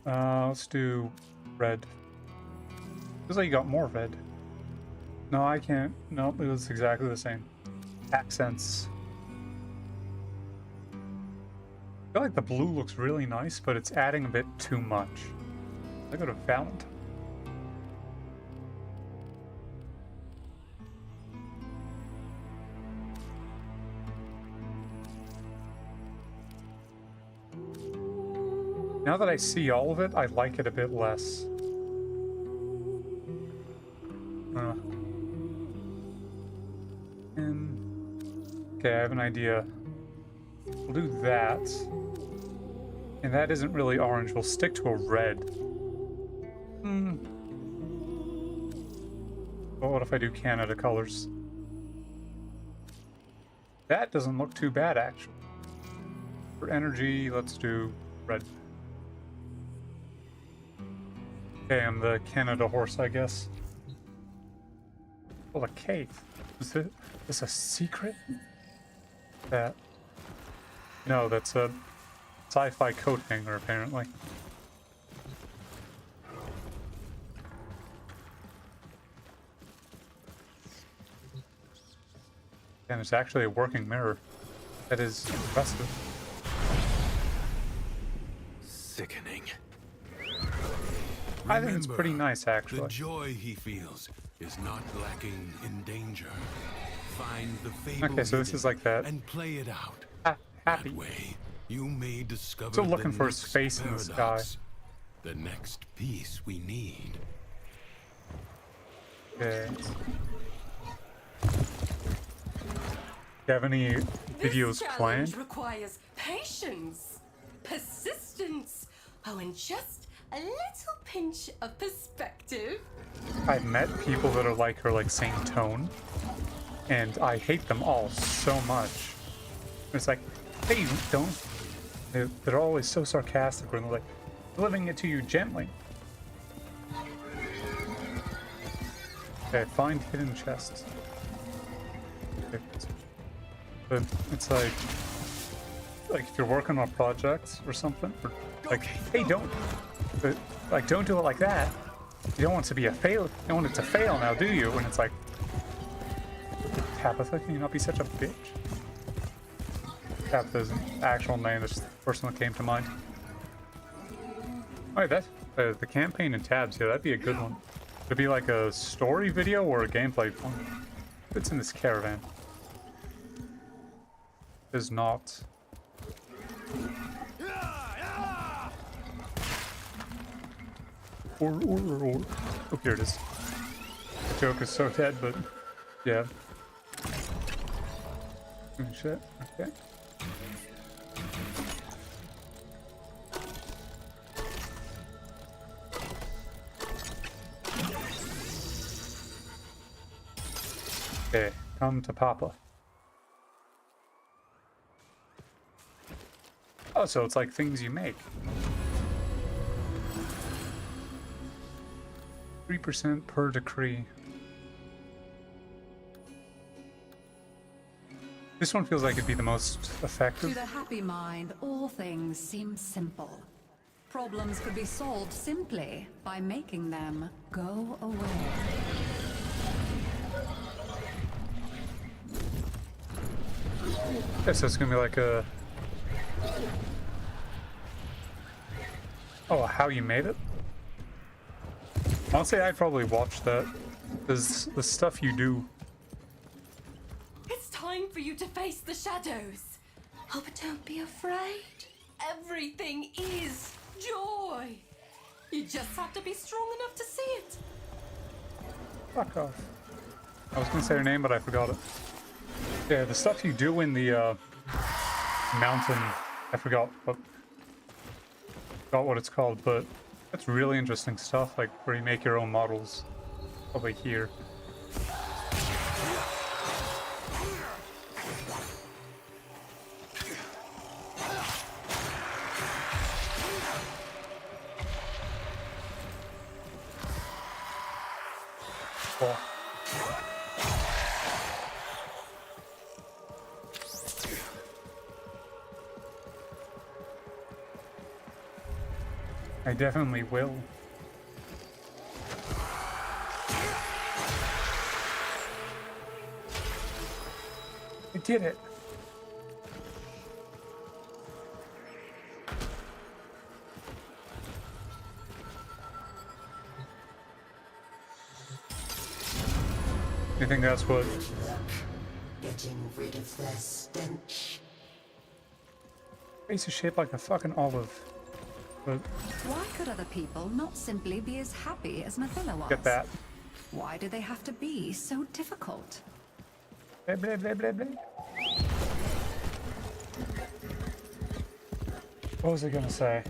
Let's do red. Feels like you got more red. No, I can't. Nope, it was exactly the same. Accents. I feel like the blue looks really nice, but it's adding a bit too much. I go to Valentine. Now that I see all of it, I like it a bit less. Okay, I have an idea. We'll do that. And that isn't really orange. We'll stick to a red. Well, what if I do Canada colors? That doesn't look too bad, actually. For energy, let's do red. Okay, I'm the Canada horse, I guess. Well, a cave. Is this a secret? That... No, that's a sci-fi coat hanger, apparently. And it's actually a working mirror. That is impressive. Sickening. I think it's pretty nice, actually. The joy he feels is not lacking in danger. Find the fable Okay, so this is like that. and play it out. Happy. That way, you may discover Still looking the for next space in the sky. paradox, the next piece we need. Okay. Do you have any videos This planned? challenge requires patience, persistence, oh, and just a little pinch of perspective. I've met people that are like her, like same tone, and I hate them all so much. It's like, hey, don't. They're always so sarcastic, when they're like, delivering it to you gently. Okay, find hidden chests. Okay. But it's like if you're working on projects or something, or like, hey, don't do it like that. You don't want it to be a fail. You don't want it to fail now, do you? And it's like, Tabitha, can you not be such a bitch? Tabitha's actual name is the first one that came to mind. Alright, that the campaign in tabs, yeah, that'd be a good one. It'd be like a story video or a gameplay one. It's in this caravan. Is not. Or. Oh, here it is. The joke is so dead, but yeah. Oh, shit. Okay. Okay, come to Papa. Oh, so it's like things you make. 3% per decree. This one feels like it'd be the most effective. To the happy mind, all things seem simple. Problems could be solved simply by making them go away. Guess that's gonna be like a... Oh, how you made it? Honestly, I'd probably watch that. Because the stuff you do... It's time for you to face the shadows. Oh, but don't be afraid. Everything is joy. You just have to be strong enough to see it. Fuck off. I was gonna say her name, but I forgot it. Yeah, the stuff you do in the mountain, I forgot what it's called, but that's really interesting stuff, like where you make your own models. Probably here. Oh. I definitely will. I did it. You think that's what? Getting rid of their stench. Face is shaped like a fucking olive. But Why could other people not simply be as happy as Mathila was? get that. Why do they have to be so difficult? Blah, blah, blah, blah, blah. What was I gonna say?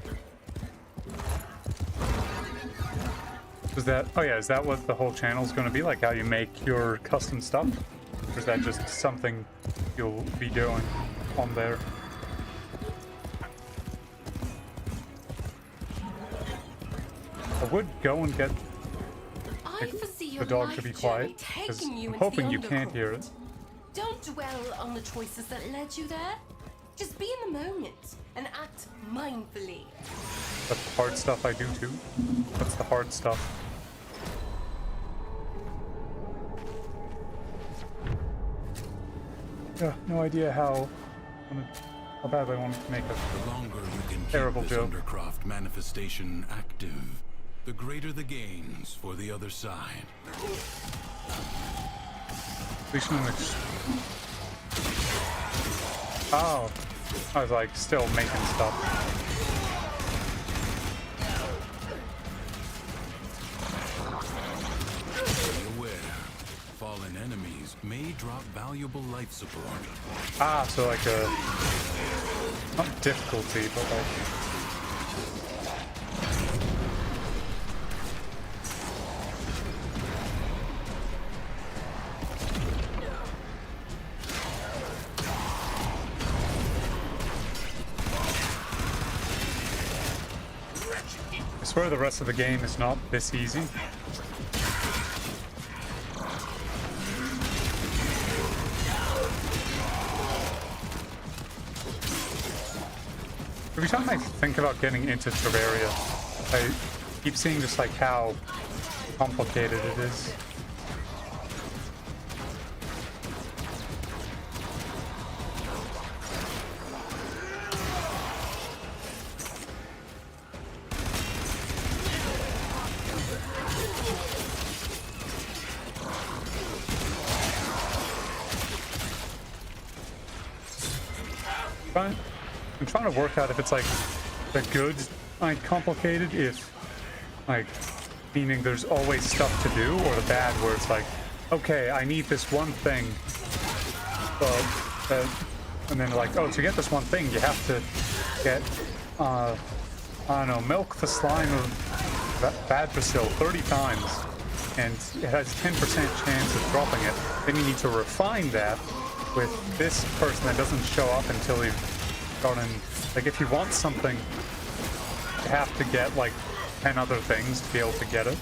Is that, oh yeah, is that what the whole channel's gonna be? Like how you make your custom stuff? Or is that just something you'll be doing on there? I would go and get I foresee your the dog to life be journey quiet, because taking you I'm into hoping the you can't hear it. undergrowth. Don't dwell on the choices that led you there. Just be in the moment and act mindfully. That's the hard stuff I do too. That's the hard stuff. Yeah, no idea how bad I wanted to make The longer you can terrible keep this joke. Undercroft manifestation active, the greater the gains for the other side. At least in the... Oh, I was like still making stuff. Be aware, fallen enemies may drop valuable life support. Ah, so like a not difficulty, but like I swear the rest of the game is not this easy. Every time I think about getting into Terraria, I keep seeing just like how complicated it is. I'm trying to work out if it's like the good, like complicated, if like meaning there's always stuff to do, or the bad where it's like, okay, I need this one thing, but and then like, oh, to get this one thing, you have to get I don't know, milk the slime of Badbrasil 30 times, and it has 10% chance of dropping it. Then you need to refine that with this person that doesn't show up until you've gotten, like if you want something, you have to get like 10 other things to be able to get it.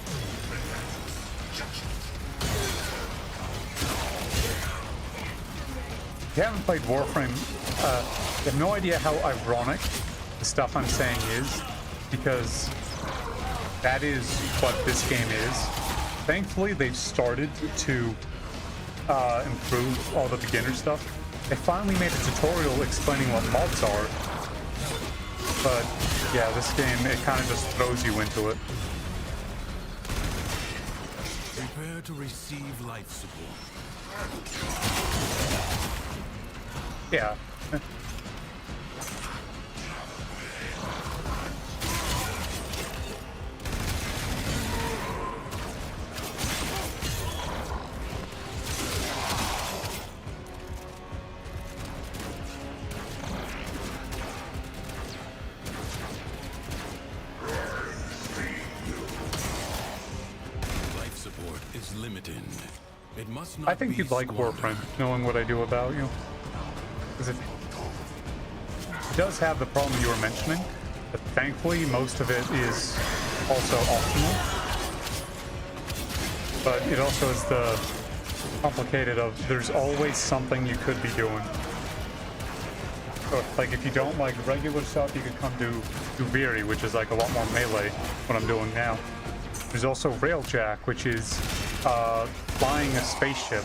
If you haven't played Warframe, you have no idea how ironic the stuff I'm saying is, because that is what this game is. Thankfully, they've started to improve all the beginner stuff. They finally made a tutorial explaining what mobs are, but yeah, this game, it kind of just throws you into it. Prepare to receive life support. Yeah. Limited. It must not I think you'd like Warframe, knowing what I do about you. Because it does have the problem you were mentioning, but thankfully most of it is also optional. But it also is the complicated of there's always something you could be doing. So, like, if you don't like regular stuff, you can come do Duviri, which is like a lot more melee, what I'm doing now. There's also Railjack, which is flying a spaceship.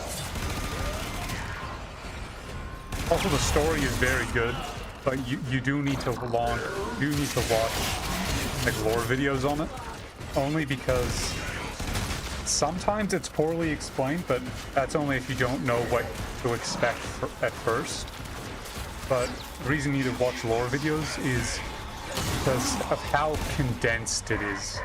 Also, the story is very good, but you do need to watch like lore videos on it, only because sometimes it's poorly explained, but that's only if you don't know what to expect at first. But the reason you need to watch lore videos is because of how condensed it is.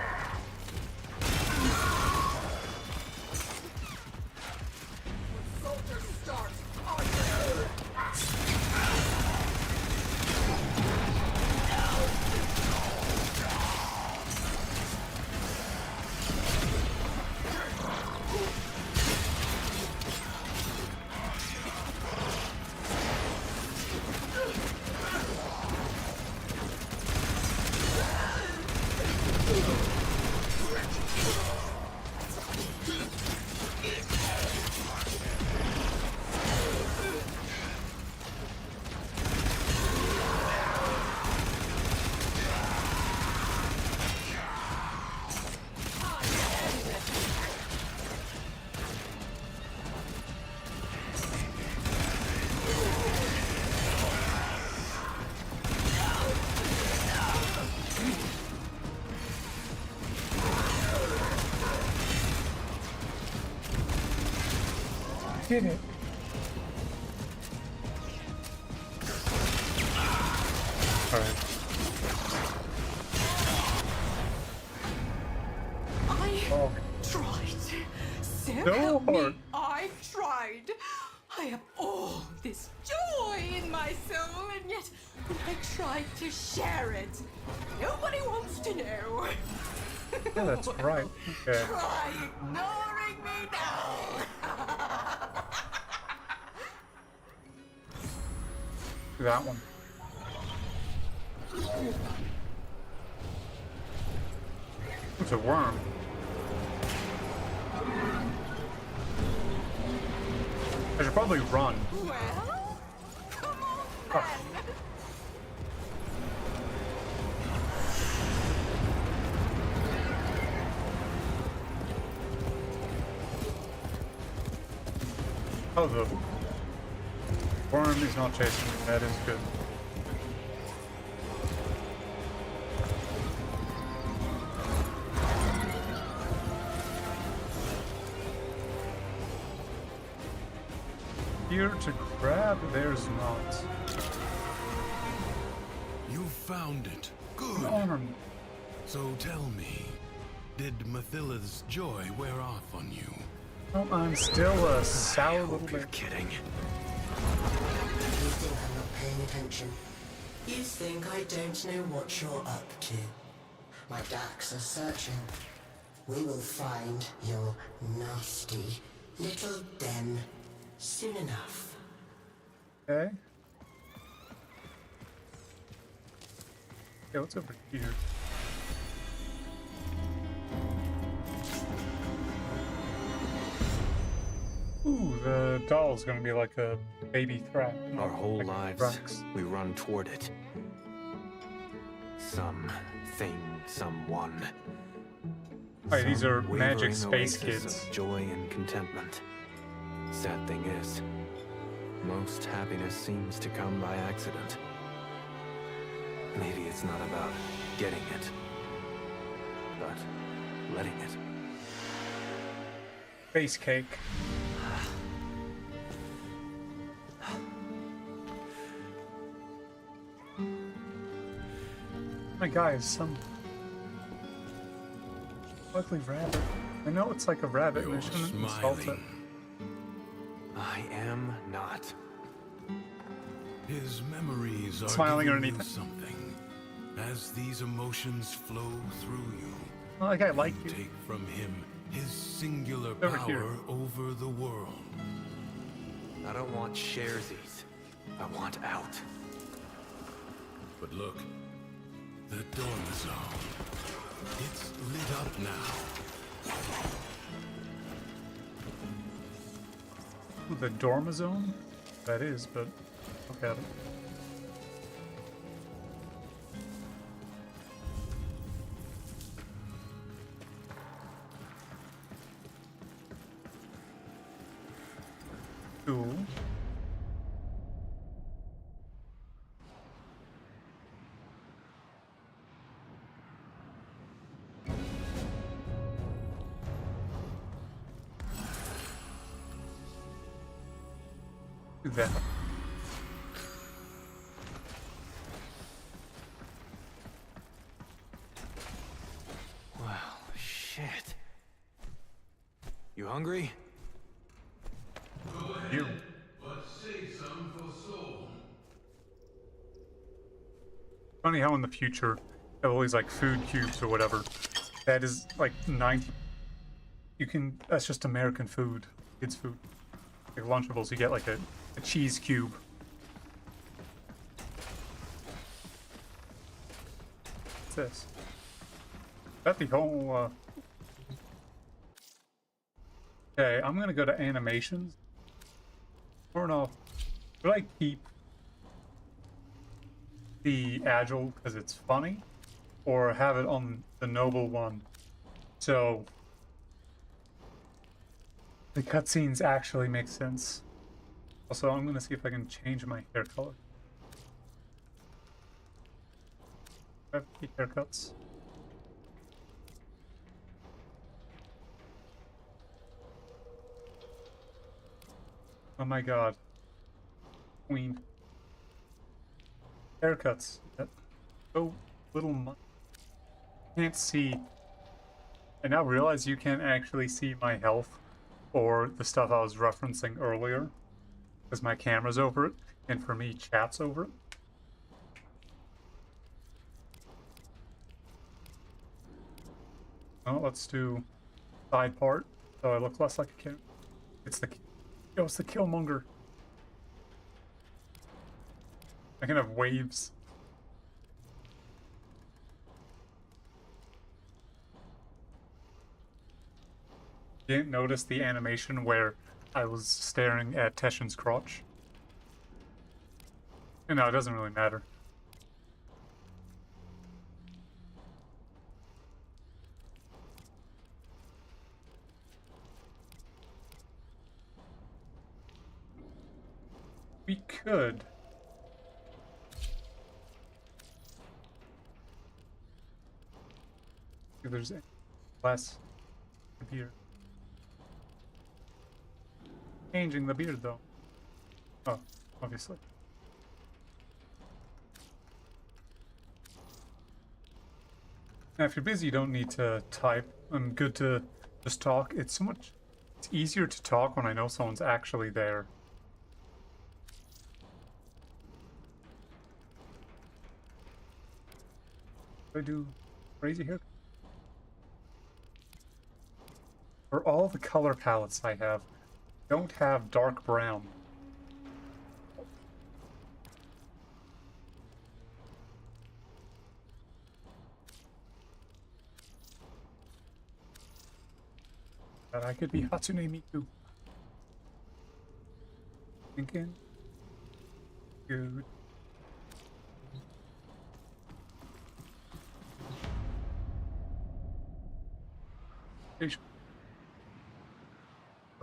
Did it. Alright. I tried. So help me, I've tried. I have all this joy in my soul, and yet when I tried to share it, nobody wants to know. Yeah, that's right. Okay. Try ignoring me now. That one. It's a worm. I should probably run. Well, come on then. Oh, the worm is not chasing me. That is good. Here to grab, there's not. You found it. Good. Worm. So tell me, did Mathilla's joy wear off on you? Oh, I'm still a sour little Hope you're bit. kidding. You think I'm not paying attention? You think I don't know what you're up to? My darks are searching. We will find your nasty little den soon enough. Okay. Okay, what's over here? Ooh, the doll's gonna be like a baby threat. Our whole like lives, Rex. we run toward it. Something, someone. Alright, these are Some magic wavering space oasis kids. of joy and contentment. Sad thing is, most happiness seems to come by accident. Maybe it's not about getting it, but letting it. Space cake. My guys, some ugly rabbit. I know it's like a rabbit, and I You're shouldn't insult it. smiling. I am not. His memories are Smiling giving underneath you it. something. As these emotions flow through you, Well, like I like you you. take from him his singular Over power here. over the world. I don't want sharesies. I want out. But look, the Dormazone. It's lit up now. Ooh, the Dormazone? That is, but look at it. Cool. Do that. Well, shit. You hungry? You. But save some for soul. Funny how in the future, they have all these like food cubes or whatever. That is like 90. You can. That's just American food. Kids' food. Like Lunchables, you get like a cheese cube. What's this? Is that the whole. Okay, I'm gonna go to animations. Or no. Should I keep the agile because it's funny? Or have it on the noble one? So the cutscenes actually make sense. Also, I'm gonna see if I can change my hair color. I have 8 haircuts. Oh my god. Queen. Haircuts. That so little money. Can't see. I now realize you can't actually see my health or the stuff I was referencing earlier. Because my camera's over it, and for me, chat's over it. Well, let's do side part, so I look less like a kid. It's the Killmonger. I can have waves. You didn't notice the animation where I was staring at Teshin's crotch? No, it doesn't really matter. We could. If there's less beard. Changing the beard though. Oh, obviously. Now, if you're busy, you don't need to type. I'm good to just talk. It's easier to talk when I know someone's actually there. I do crazy here. For all the color palettes I have, don't have dark brown. But I could be Hatsune Miku. Thinking. Good.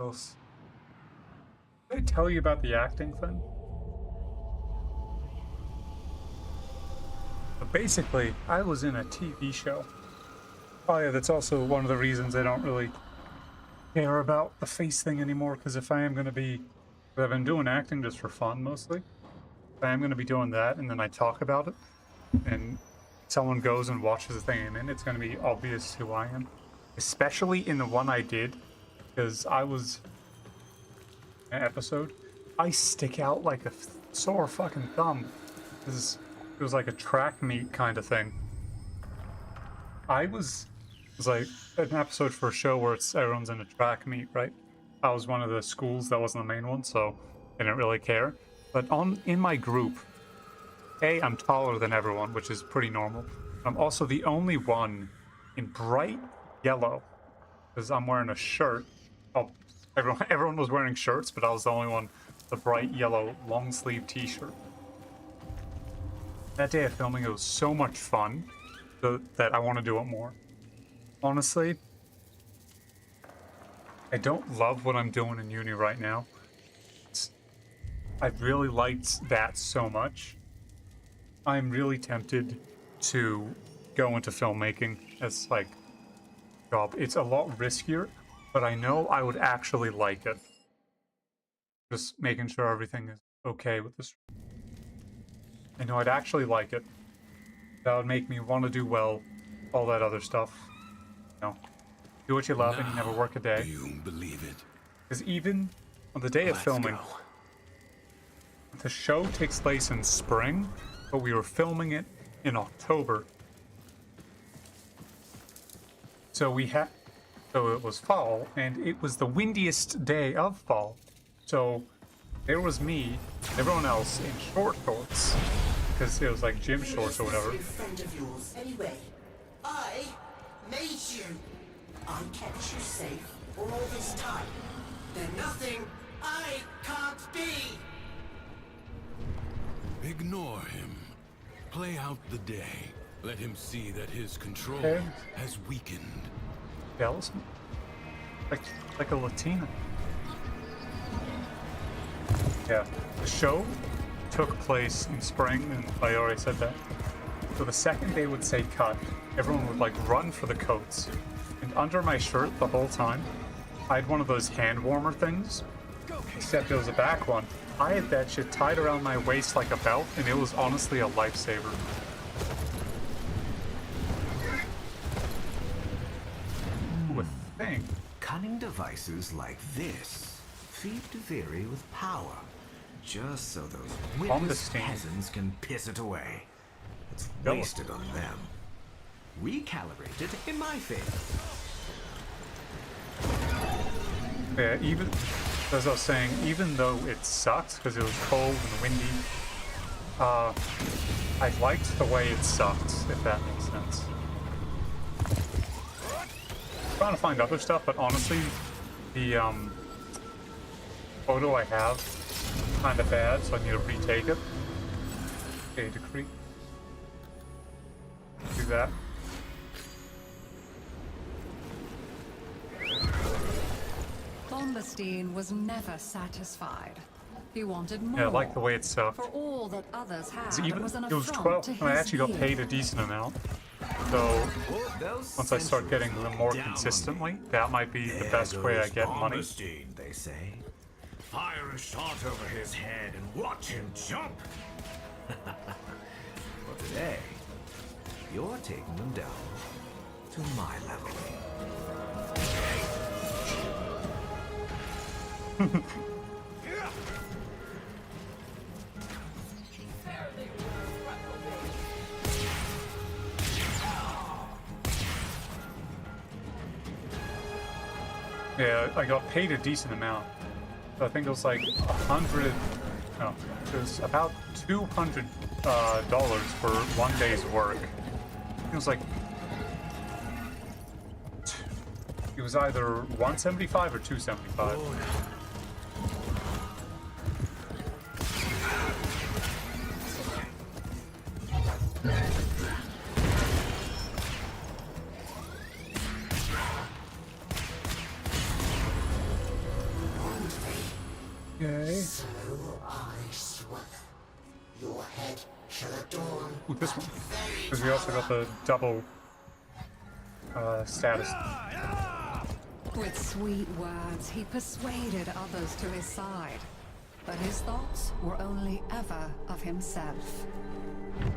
Else. Did I tell you about the acting thing? But basically, I was in a TV show. Oh yeah, that's also one of the reasons I don't really care about the face thing anymore, because if I am going to be... I've been doing acting just for fun, mostly. If I am going to be doing that, and then I talk about it, and someone goes and watches the thing I'm in, it's going to be obvious who I am. Especially in the one I did, because I was... an episode, I stick out like a sore fucking thumb. Because it was like a track meet kind of thing. It was like an episode for a show where everyone's in a track meet, right? I was one of the schools that wasn't the main one, so I didn't really care. But in my group, I'm taller than everyone, which is pretty normal. I'm also the only one in bright yellow, because I'm wearing a shirt. Oh, everyone was wearing shirts, but I was the only one with the bright yellow long sleeve t-shirt. That day of filming, it was so much fun that I want to do it more. Honestly, I don't love what I'm doing in uni right now. I really liked that so much. I'm really tempted to go into filmmaking as like job. It's a lot riskier, but I know I would actually like it. Just making sure everything is okay with this. I know I'd actually like it. That would make me want to do well, all that other stuff. You know, do what you love and you never work a day. Do you believe it? Because even on the day of filming, the show takes place in spring, but we were filming it in October. So it was fall, and it was the windiest day of fall. So there was me, everyone else in short shorts, because it was like gym shorts or whatever. Friend of yours, anyway. I made you. I kept you safe all this time. There's nothing I can't be. Ignore him. Play out the day. Let him see that his control has weakened. Dallas? Like a Latina. Yeah, the show took place in spring, and I already said that. So the second they would say cut, everyone would like run for the coats. And under my shirt the whole time, I had one of those hand warmer things, except it was a back one. I had that shit tied around my waist like a belt, and it was honestly a lifesaver. Ooh, a thing. Cunning devices like this feed Duviri with power, just so those witless peasants can piss it away. It's wasted on them. Recalibrated in my favor. Yeah, even as I was saying, even though it sucked because it was cold and windy, I liked the way it sucked, if that makes sense. I'm trying to find other stuff, but honestly, the photo I have is kind of bad, so I need to retake it. Okay, decree. Do that. Thornbestein was never satisfied. He wanted more. Yeah, I like the way it sucked. For all that others had, Even was an it was affront 12, to and I his actually got years. paid a decent amount. So once I start getting them more consistently, that might be the best way I get money. They say. Fire a shot over his head and watch him jump. For today, you're taking them down to my level. Yeah, I got paid a decent amount. So I think it was like $100. No, it was about $200 for 1 day's work. It was like it was either $175 or $275. Okay. So I swear, your head shall adorn. Ooh, this one. Because we also got the double status. With sweet words, he persuaded others to his side. But his thoughts were only ever of himself.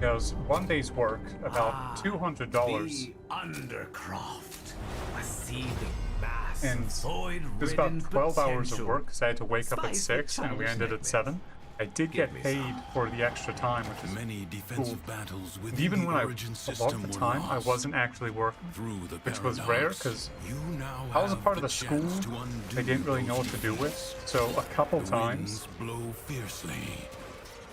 Yeah, it was 1 day's work, about $200. The Undercroft. A seething mass And it was about 12 hours of work because I had to wake up at 6 and we ended at 7. I did get paid for the extra time, which is many defensive battles and within even the when origin a system lot of the were time I lost. wasn't actually working, Through the which was paradox, rare because you now I was a have part of the chance school to undo they didn't really know what to do with. So a couple The times winds blow fiercely.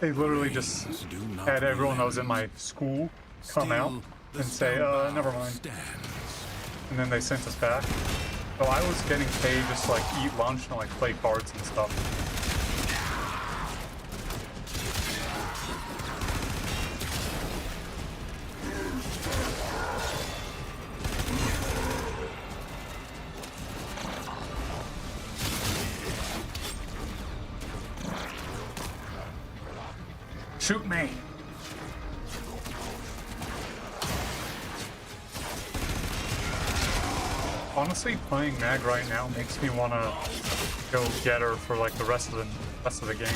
they literally just Winds do not had everyone that relent. was in my school come Still, out the and say, spellbound never mind. stands. And then they sent us back. So I was getting paid just to like eat lunch and like play cards and stuff. Shoot me! Honestly, playing Mag right now makes me want to go get her for like the rest of the game.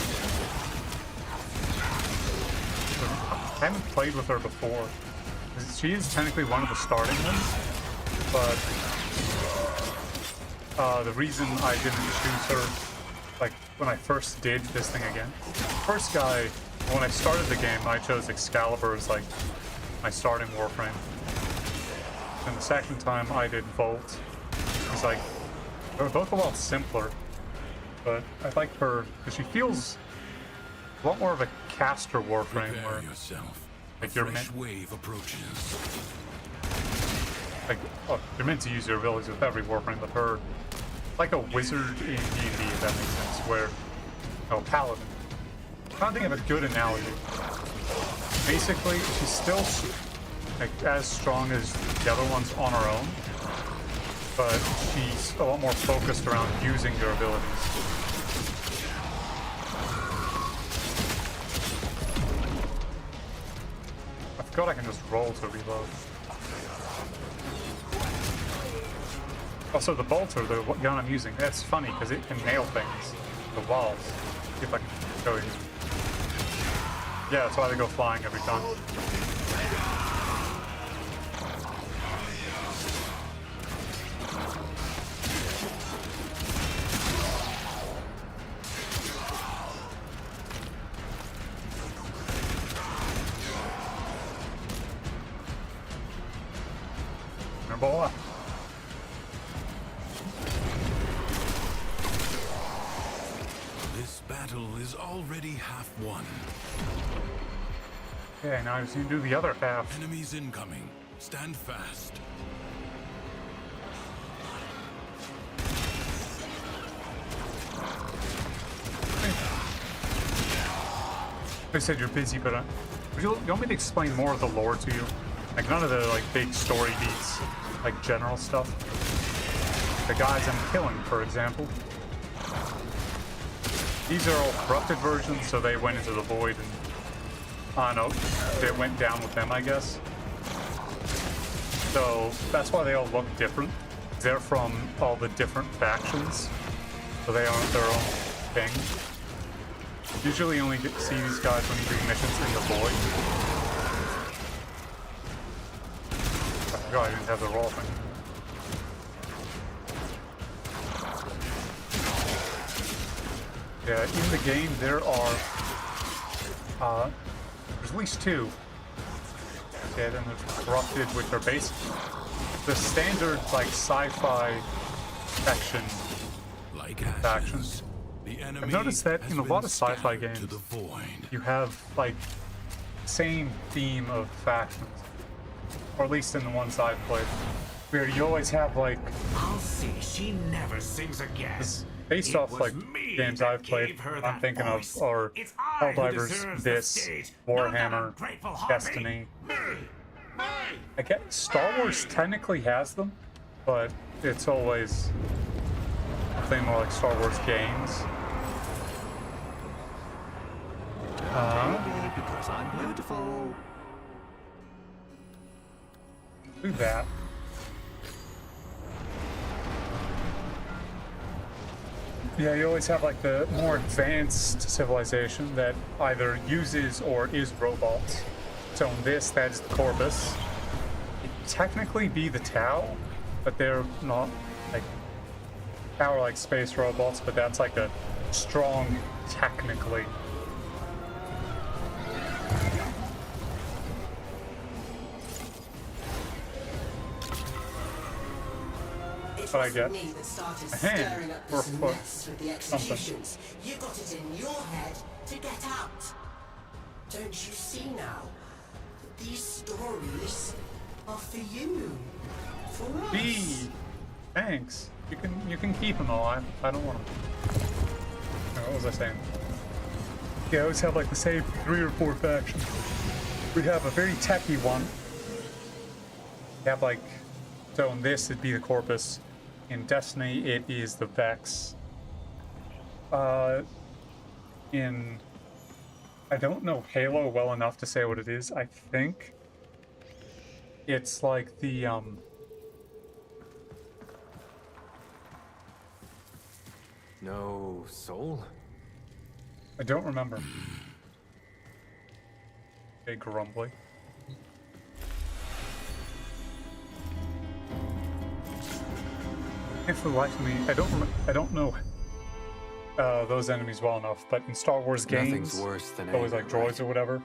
I haven't played with her before. She is technically one of the starting ones, but the reason I didn't choose her, like when I first did this thing again, first guy, when I started the game, I chose Excalibur as like my starting warframe. And the second time I did Volt. It's like, they're both a lot simpler, but I like her because she feels a lot more of a caster warframe where like you're meant, wave approaches. like, oh, you're meant to use your abilities with every warframe, but her, like a wizard in D&D, if that makes sense, where, oh, paladin. I'm trying to think of a good analogy. Basically, she's still like as strong as the other ones on her own, but she's a lot more focused around using your abilities. I forgot I can just roll to reload. Also, the bolter, the gun I'm using, that's funny because it can nail things. The walls. See if I can show you. Yeah, that's why they go flying every time. Boy. This battle is already half won. Okay, now I just need to do the other half. Enemies incoming. Stand fast. They said you're busy, but you want me to explain more of the lore to you? Like none of the like big story beats, like general stuff. The guys I'm killing, for example. These are all corrupted versions, so they went into the void and I don't know, it went down with them, I guess. So that's why they all look different. They're from all the different factions, so they aren't their own thing. Usually only get to see these guys when you do missions in the void. I forgot I didn't have the roll thing. Yeah, in the game there are there's at least two. Yeah, then there's corrupted, which are basically the standard like sci-fi faction factions. I've noticed that in a lot of sci-fi games, you have like same theme of factions, or at least in the ones I've played, where you always have like. I'll see she never sings again. Based off like games I've played, I'm thinking of are Helldivers, this, Warhammer, Destiny. I guess Star Wars technically has them, but it's always something more like Star Wars games. Because I'm beautiful. Do that. Yeah, you always have like the more advanced civilization that either uses or is robots. So in this, that is the Corpus. It'd technically be the Tau, but they're not like Tau are like space robots, but that's like a strong technically. But I get a hand or a foot, something. You got it in your head to get out. Don't you see now that these stories are for you, for us? B, thanks. You can keep them all. I don't want them. Oh, what was I saying? Yeah, I always have like the same 3 or 4 factions. We have a very techie one. We have like, so in this it'd be the Corpus. In Destiny, it is the Vex. In I don't know Halo well enough to say what it is. I think it's like the No soul? I don't remember. Big grumbly. If for the life of me, I don't know those enemies well enough, but in Star Wars games, Nothing's worse than always like anger, droids right? or whatever.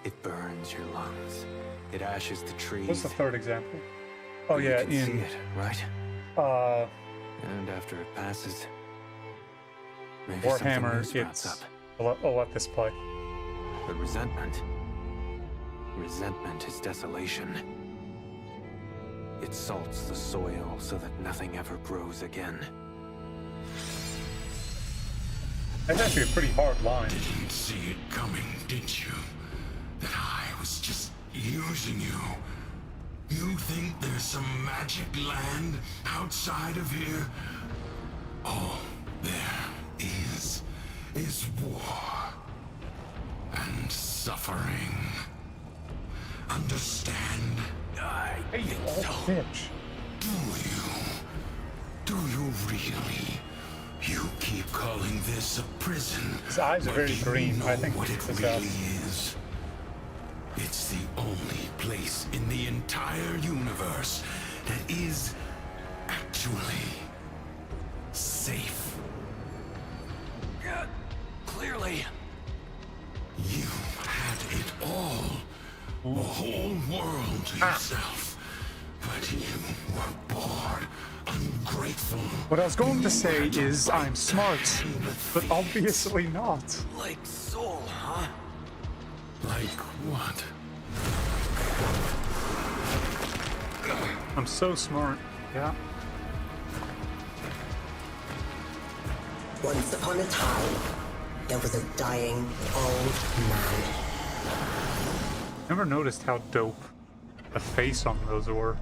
It burns your lungs. It ashes the trees. What's the third example? Oh But yeah, you can see in it, right? And after it passes, maybe something new Warhammer, sprouts it's... up. I'll let this play. But resentment is desolation. It salts the soil so that nothing ever grows again. That's actually a pretty hard line. Didn't see it coming, did you? That I was just using you. You think there's some magic land outside of here? All there is war and suffering. Understand? Hey, you old bitch. Do you really? You keep calling this a prison. His eyes are but very do you green. know I think what it it's really is. It's the only place in the entire universe that is actually safe. Clearly. You had it all. A whole world to yourself. But you were bored, ungrateful. What I was going to say is I'm smart, but obviously not. Like soul, huh? Like what? I'm so smart. Yeah. Once upon a time, there was a dying old man. Never noticed how dope the face on those were.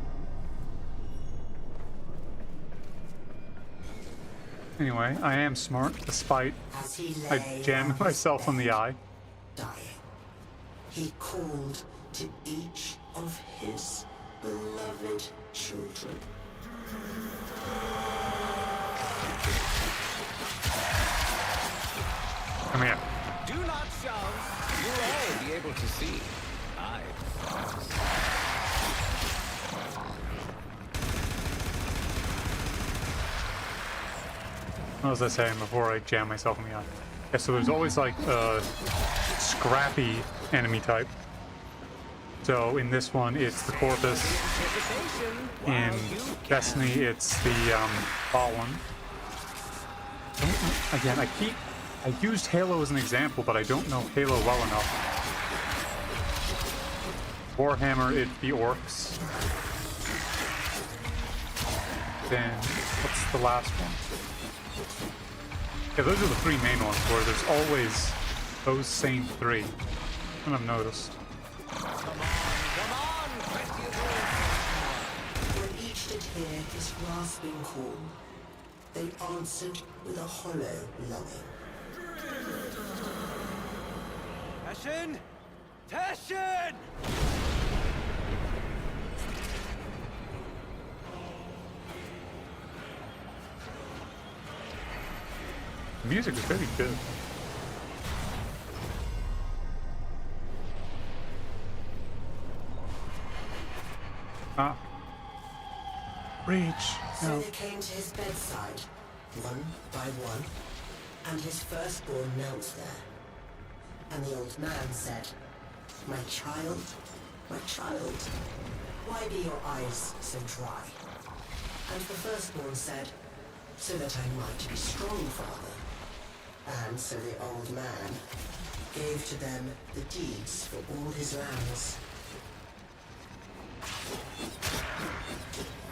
Anyway, I am smart, despite As he I lay jammed on his myself on the bed, eye. dying, he called to each of his beloved children. Come here. Do not shout. You'll all be able to see. I promise. What was I saying before I jammed myself in the eye? Yeah, so there's always like a scrappy enemy type. So in this one, it's the Corpus. In Destiny, it's the Fallen. Again, I used Halo as an example, but I don't know Halo well enough. Warhammer, it'd be Orcs. Then, what's the last one? Yeah, those are the three main ones where there's always those same three. And I've noticed. When each did hear his rasping call, they answered with a hollow longing. Tashin! Tashin! The music is very good. Ah. Reach. So No. they came to his bedside, one by one, and his firstborn knelt there. And the old man said, my child, why be your eyes so dry? And the firstborn said, so that I might be strong, father. And so the old man gave to them the deeds for all his lands.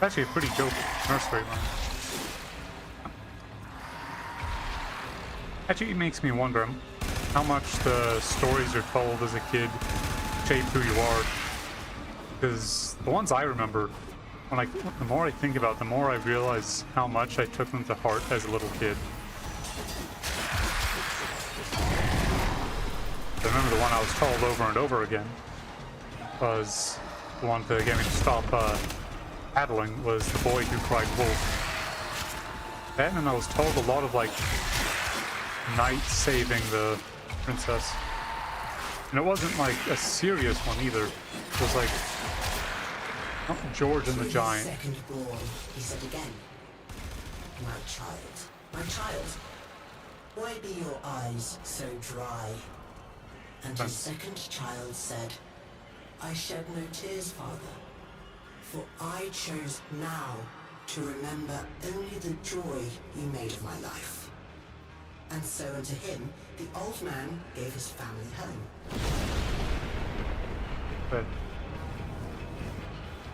Actually a pretty dope nursery line. Actually, it makes me wonder how much the stories you're told as a kid shape who you are. Because the ones I remember, the more I think about it, the more I realize how much I took them to heart as a little kid. I was told over and over again was the one to get me to stop paddling was the boy who cried wolf. That, and I was told a lot of like knights saving the princess. And it wasn't like a serious one either. It was like George and the Giant. Second born, he said again. My child, why be your eyes so dry? And his second child said, I shed no tears, father, for I chose now to remember only the joy you made of my life. And so unto him, the old man gave his family home. But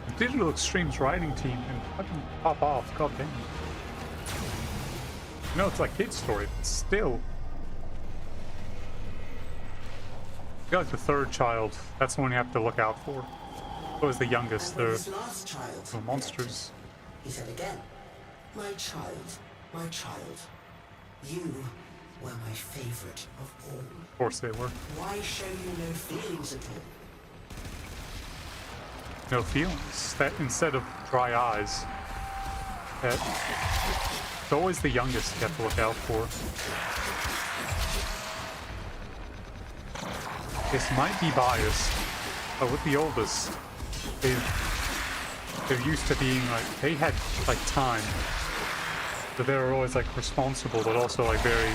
the Digital Extremes writing team can fucking pop off, god damn. No, it's like kid's story, but still. I feel like the third child, that's the one you have to look out for. What was the youngest? They're last child, the monsters. He said again, my child, you were my favorite of all. Of course they were. Why show you no feelings at all? No feelings. That instead of dry eyes, it's always the youngest you have to look out for. This might be biased, but with the oldest, they're used to being like, they had like time. So they were always like responsible, but also like very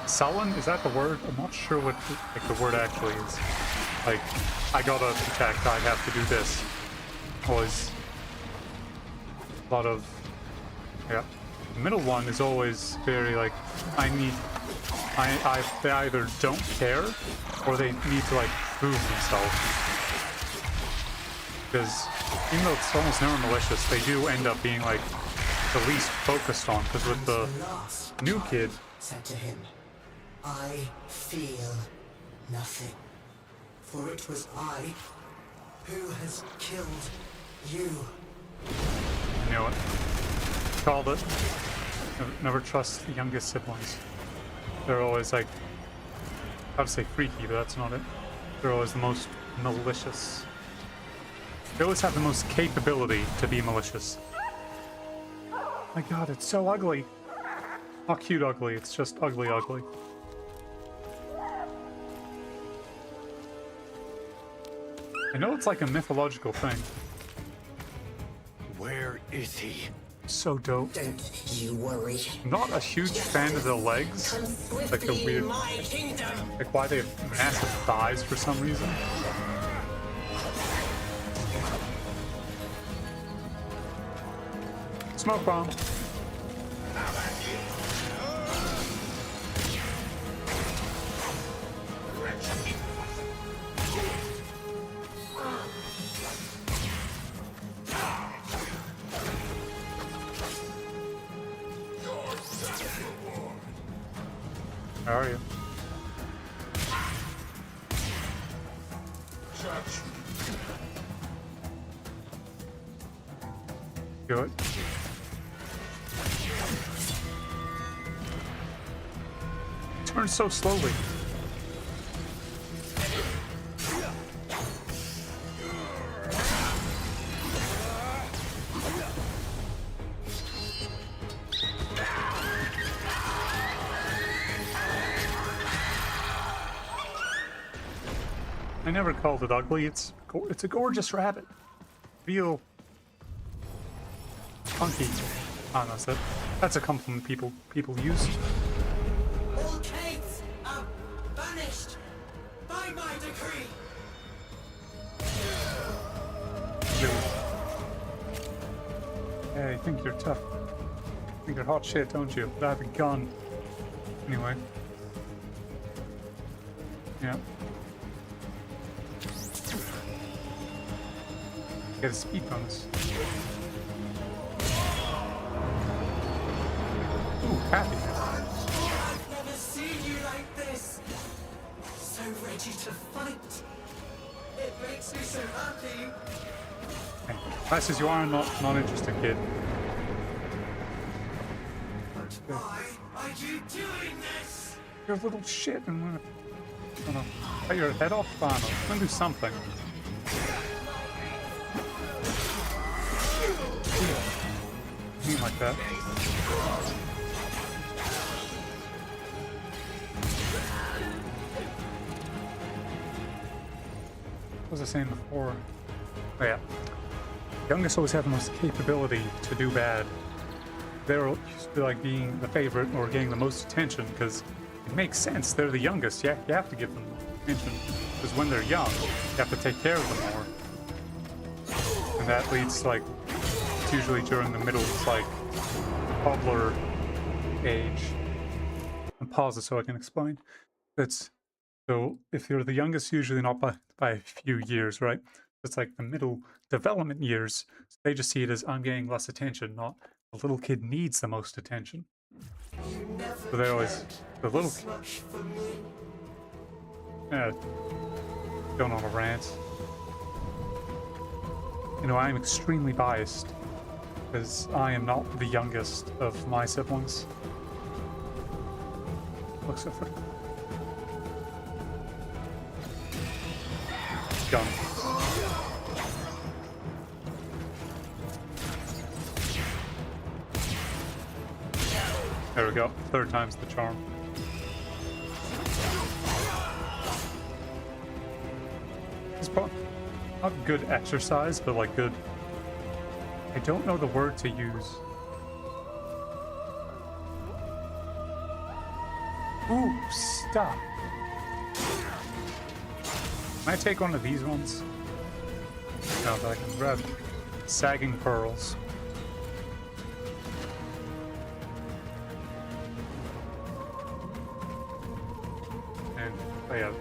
sullen. Is that the word? I'm not sure what like the word actually is. Like, I gotta protect, I have to do this. Always a lot of, yeah. The middle one is always very like, they either don't care or they need to like prove themselves. Because even though it's almost never malicious, they do end up being like the least focused on. Because with the new kid, said to him, I feel nothing, for it was I who has killed you. I knew it. Called it. Never trust the youngest siblings. They're always like, I would say freaky, but that's not it. They're always the most malicious. They always have the most capability to be malicious. My god, it's so ugly. Not cute ugly, it's just ugly ugly. I know it's like a mythological thing. Where is he? So dope. Don't you worry. I'm not a huge fan of the legs. Like the weird, like why they have massive thighs for some reason. Smoke bomb. How are you? Good. Turn so slowly. I never called it ugly. It's a gorgeous rabbit. Real funky. Ah, no, that's a compliment people use. All caves are banished by my decree. Yeah, you think you're tough. You think you're hot shit, don't you? But I have a gun. Anyway. Yeah. Get a speed bonus. Ooh, happy. I've never seen you like this. So ready to fight. It makes me so happy. Hey, nice as you are, not interested, kid. But why are you doing this? You're a little shit and Gonna cut your head off? Fine, I'm gonna do something. Something like that. What was I saying before? Oh yeah. Youngest always have the most capability to do bad. They're used to like being the favorite or getting the most attention because it makes sense. They're the youngest. Yeah, you have to give them attention because when they're young, you have to take care of them more. And that leads to like, it's usually during the middle, it's like toddler age. And pause it so I can explain. It's so if you're the youngest, usually not by a few years, right? It's like the middle development years. So they just see it as I'm getting less attention, not the little kid needs the most attention. So they always the little kid. Yeah, going on a rant. You know, I'm extremely biased because I am not the youngest of my siblings. Looks so funny. Gun. There we go. Third time's the charm. It's probably not good exercise, but like good. I don't know the word to use. Ooh, stop. Can I take one of these ones? No, but I can grab sagging pearls. And I have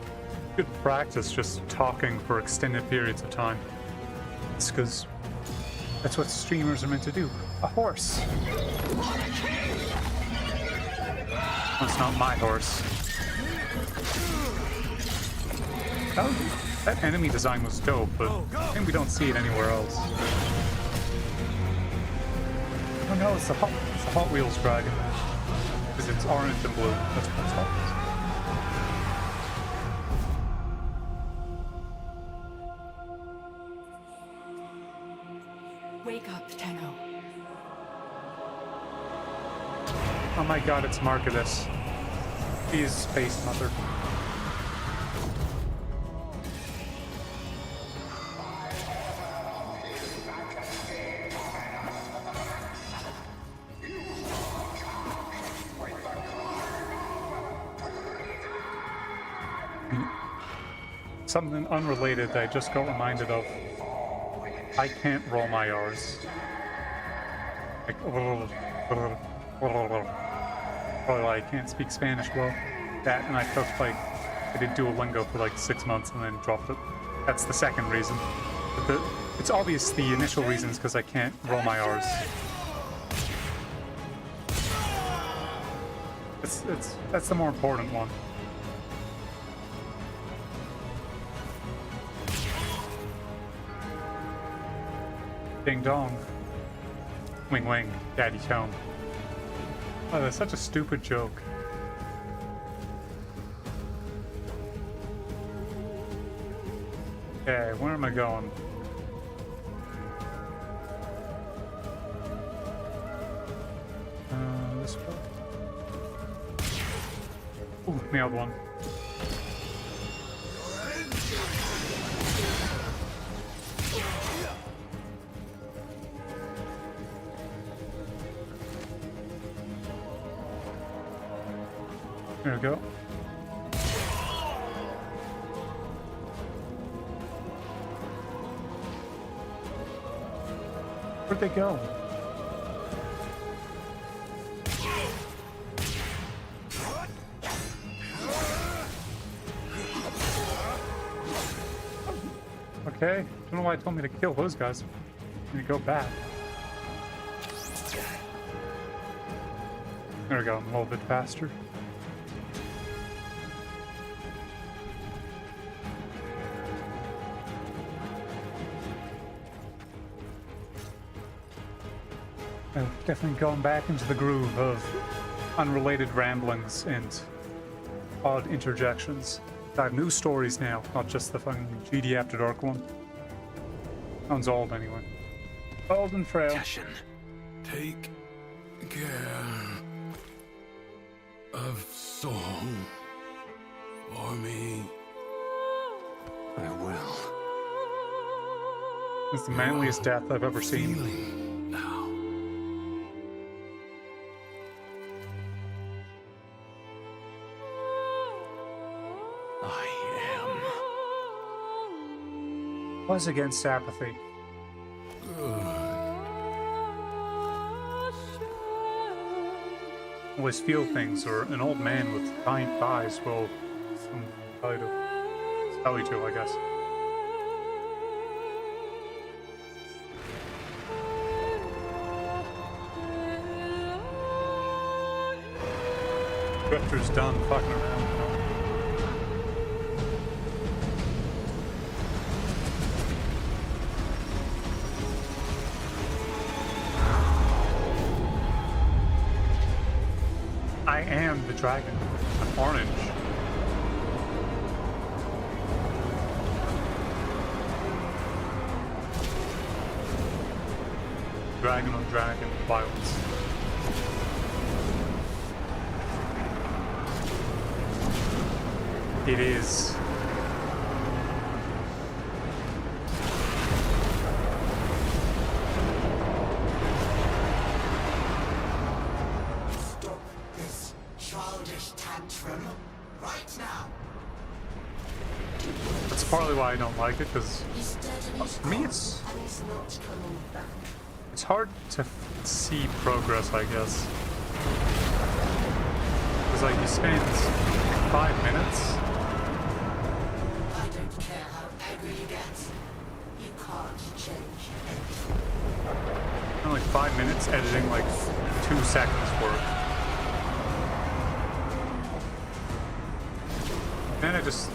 good practice just talking for extended periods of time. It's because that's what streamers are meant to do. A horse. That's not my horse. That enemy design was dope, but I think we don't see it anywhere else. Oh no, it's the Hot Wheels dragon. Because it's orange and blue. That's what it's Hot Wheels. Wake up, Tenno. Oh my god, it's Marcus. He is Space Mother. Something unrelated that I just got reminded of. I can't roll my R's. Like, I can't speak Spanish well. That, and I took like, I did Duolingo for like 6 months and then dropped it. That's the second reason. But it's obvious the initial reason is because I can't roll my R's. That's the more important one. Ding dong. Wing wing, daddy's home. Oh, that's such a stupid joke. Okay, where am I going? This way. Ooh, nailed one. There we go. Where'd they go? Okay, don't know why it told me to kill those guys. I'm gonna go back. There we go, I'm a little bit faster. I've definitely gone back into the groove of unrelated ramblings and odd interjections. I have new stories now, not just the fucking GD After Dark one. Sounds old anyway. Old and frail. Tashin, take care of Song for me. I will. It's the manliest death I've ever seen. Feeling now. I Was against apathy. Always feel things, or an old man with giant thighs will tell you to, I guess. Drifter's done fucking around. I am the dragon. I'm orange. Dragon on dragon violence. It is. Stop this childish tantrum right now. That's partly why I don't like it, because He's dead in his for me cross, and he's not coming back. it's hard to see progress, I guess. Because like you spend 5 minutes. I don't care how angry you get. You can't change anything. And like 5 minutes editing like 2 seconds worth. And I just,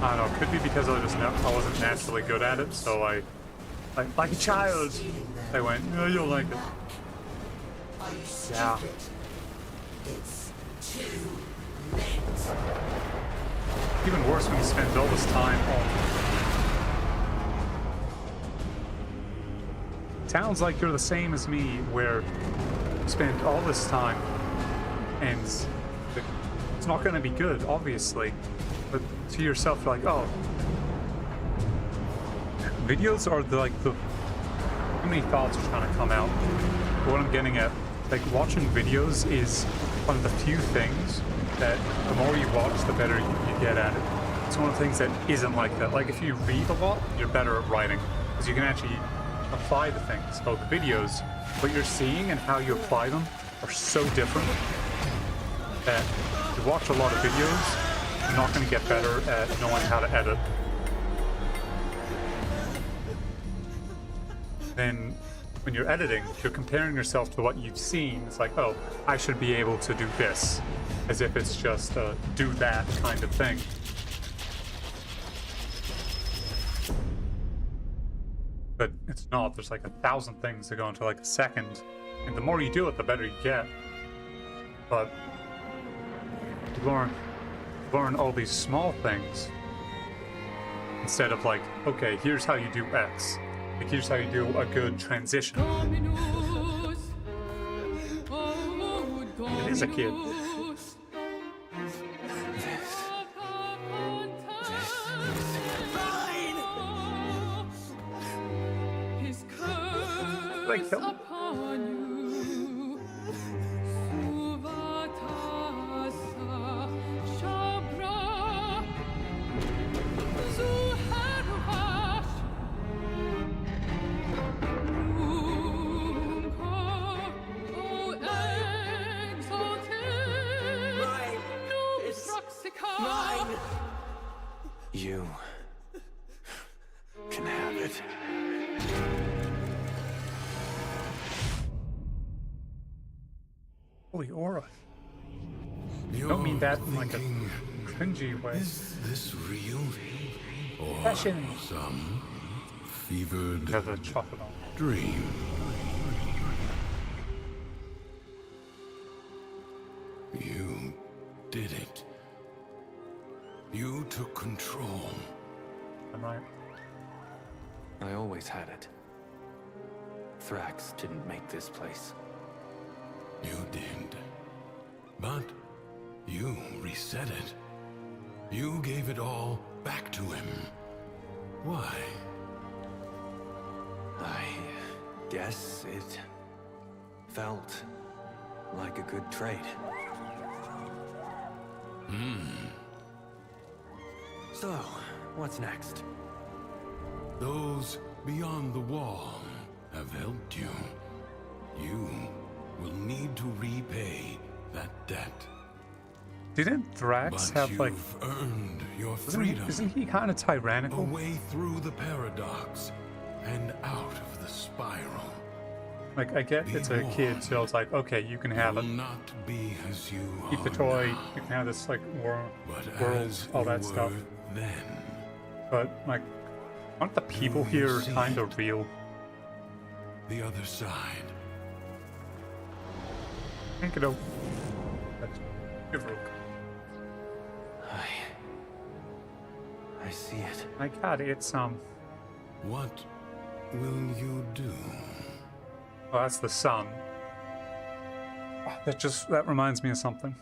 I don't know, could be because I wasn't naturally good at it, so I, like a child, I went, oh, you'll like it. Are you stupid? Yeah. It's too late. Even worse when you spend all this time on. Sounds like you're the same as me, where you spend all this time and it's not going to be good, obviously. But to yourself, you're like, oh, videos are the too many thoughts are trying to come out. But what I'm getting at, like watching videos is one of the few things that the more you watch, the better you get at it. It's one of the things that isn't like that. Like if you read a lot, you're better at writing because you can actually apply the things. So the videos, what you're seeing and how you apply them are so different that if you watch a lot of videos, you're not going to get better at knowing how to edit. Then when you're editing, you're comparing yourself to what you've seen. It's like, oh, I should be able to do this, as if it's just a do that kind of thing. But it's not. There's like 1,000 things that go into like a second, and the more you do it, the better you get. But you learn all these small things instead of like, okay, here's how you do X. Like, here's how you do a good transition. It is a kid. Like him. You can have it. Holy aura. You're Don't mean that in like a thinking, cringy way. is this real? Or Fashion. some fevered Has a chocolate on. dream? You did it. You took control. I'm right. I always had it. Thrax didn't make this place. You did. But you reset it. You gave it all back to him. Why? I guess it felt like a good trade. So, what's next? Those beyond the wall have helped you. You will need to repay that debt. Didn't Thrax But have like? you've earned your freedom. Isn't he kind of A tyrannical? way through the paradox and out of the spiral. Like, I get it's a kid, so it's like, okay, you can have Will it. not be as you Keep the are toy. now, You can have this like world, but worlds, as all you that stuff. were then. But like, aren't the people You here see kind it. of real? The other side. Can't get over. That's Duviri. I see it. My God, it's What will you do? Oh, that's the sun. Oh, that reminds me of something.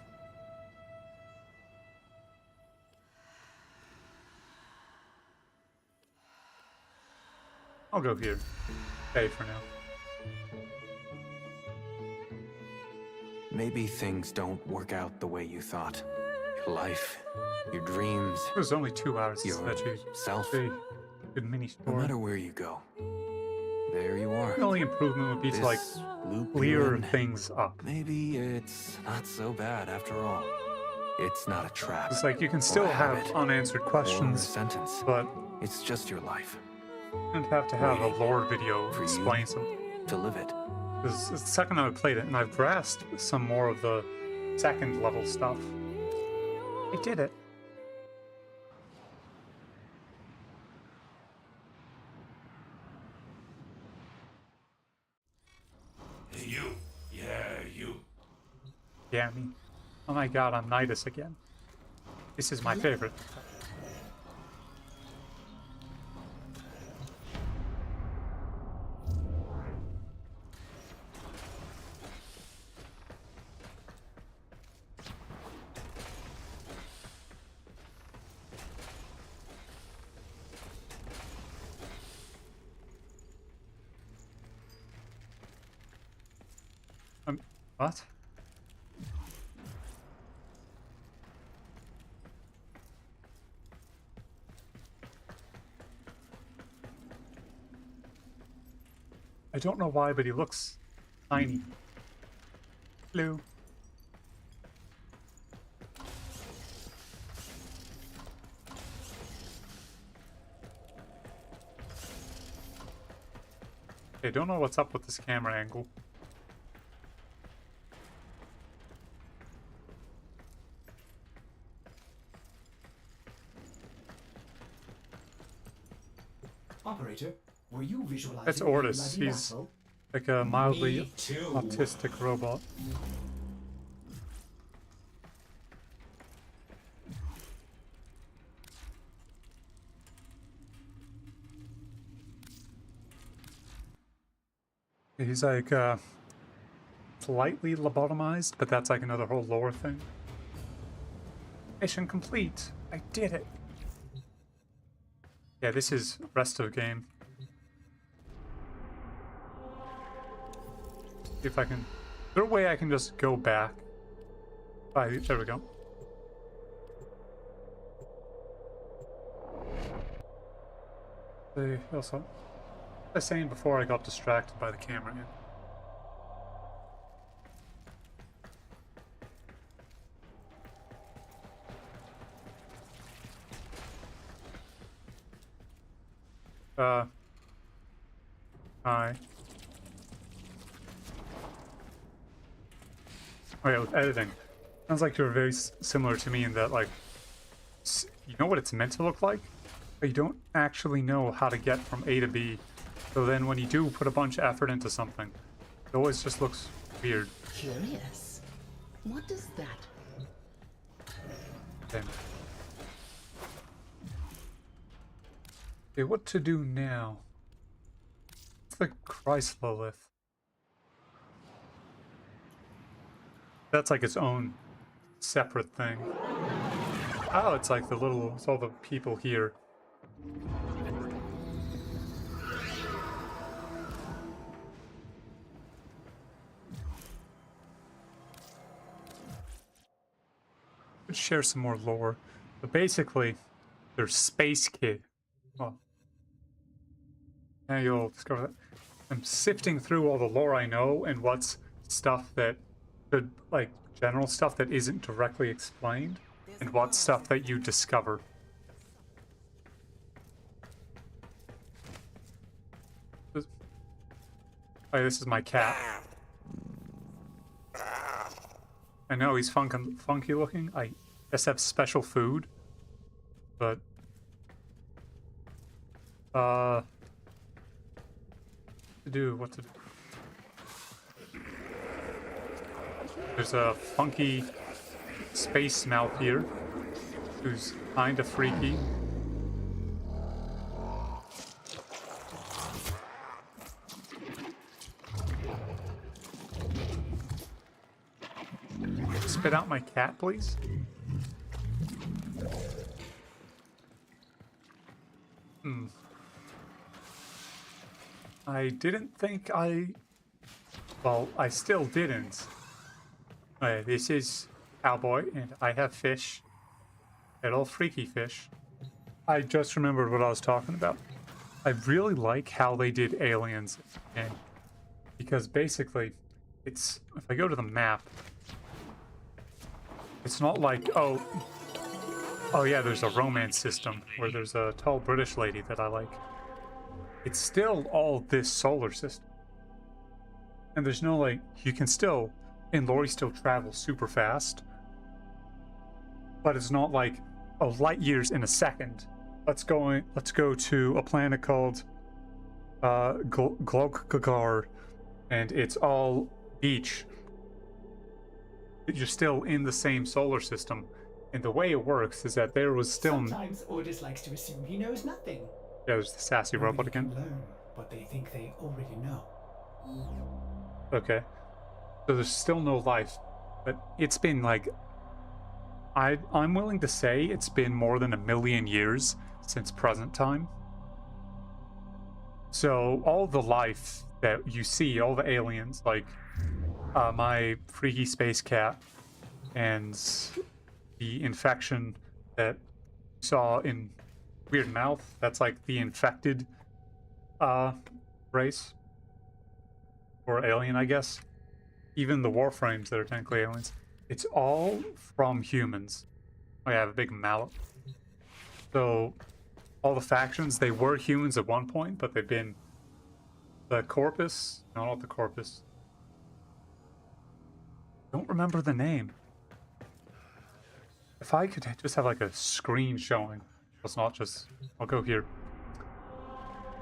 I'll go here. Stay for now. Maybe things don't work out the way you thought. Your life, your dreams, It was only 2 hours your that you self. say. Good mini No story. matter where you go, there you are. The only improvement would be to like This loop clear you're in, things up. maybe it's not so bad after all. It's not a trap. It's like you can or still a have habit, unanswered or a questions, sentence. but It's just your life. you don't have to have a lore video For you. explain something. To live it. Because it's the second time I played it, and I've grasped some more of the second level stuff. I did it. Hey, you. Yeah, you. Yeah, me. Oh my God, I'm Nidus again. This is my favorite. What? I don't know why, but he looks tiny. Hello. Okay, don't know what's up with this camera angle. Operator, were you visualizing? That's Ortis. He's like a mildly autistic robot. He's like slightly lobotomized, but that's like another whole lore thing. Mission complete. I did it. Yeah, this is rest of game. See if I can. Is there a way I can just go back? There we go. Also, I was saying before I got distracted by the camera. Hi. Oh yeah, with editing. Sounds like you're very similar to me in that, like, you know what it's meant to look like, but you don't actually know how to get from A to B. So then when you do put a bunch of effort into something, it always just looks weird. Curious. What is that? Then Okay, what to do now? What's the Chrysalith? That's like its own separate thing. Oh, it's like it's all the people here. Let's share some more lore. But basically, there's Space Kid. Well, now you'll discover that. I'm sifting through all the lore I know and what's stuff that could, like, general stuff that isn't directly explained, and what's stuff that you discover. Oh, this is my cat. I know he's funky looking. I guess have special food, but what to do? There's a funky space mouth here, who's kind of freaky. Spit out my cat, please. I didn't think well, I still didn't. This is Cowboy, and I have fish. Little freaky fish. I just remembered what I was talking about. I really like how they did aliens in, because basically, if I go to the map, it's not like, oh yeah, there's a romance system where there's a tall British lady that I like. It's still all this solar system. And there's no, like, you can still, in lore, still travel super fast. But it's not like, oh, light years in a second. Let's go to a planet called Glokgagar, and it's all beach. You're still in the same solar system. And the way it works is that there was still... Sometimes Ordis likes to assume he knows nothing. Yeah, there's the sassy robot Nobody again. can learn what they think they already know. Okay. So there's still no life. But it's been like... I'm willing to say it's been more than 1 million years since present time. So all the life that you see, all the aliens, like my freaky space cat and the infection that you saw in Weird Mouth, that's like the infected race. Or alien, I guess. Even the warframes that are technically aliens. It's all from humans. Oh yeah, I have a big mallet. So, all the factions, they were humans at one point, but they've been... The Corpus? No, not the Corpus. Don't remember the name. If I could just have like a screen showing. It's not just... I'll go here.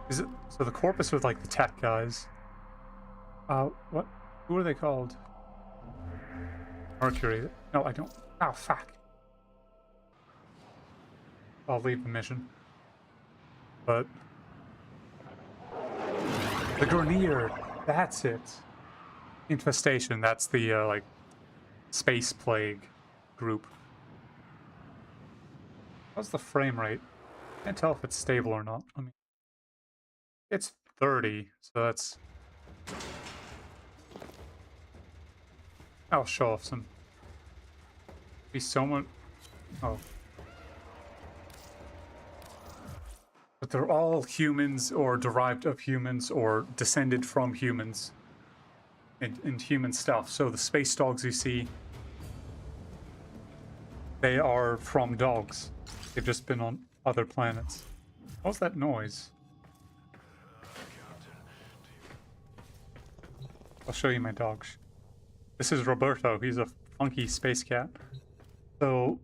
Is it... So the Corpus was like the tech guys. What? Who are they called? Mercury. No, I don't... Oh, fuck. I'll leave the mission. But... The Grenier! That's it! Infestation, that's the, like, space plague group. How's the frame rate? Can't tell if it's stable or not. I mean... It's 30, so that's... I'll show off some... Be someone... Oh. But they're all humans, or derived of humans, or descended from humans. And human stuff. So the space dogs you see... They are from dogs. They've just been on other planets. What's that noise? I'll show you my dogs. This is Roberto. He's a funky space cat. So,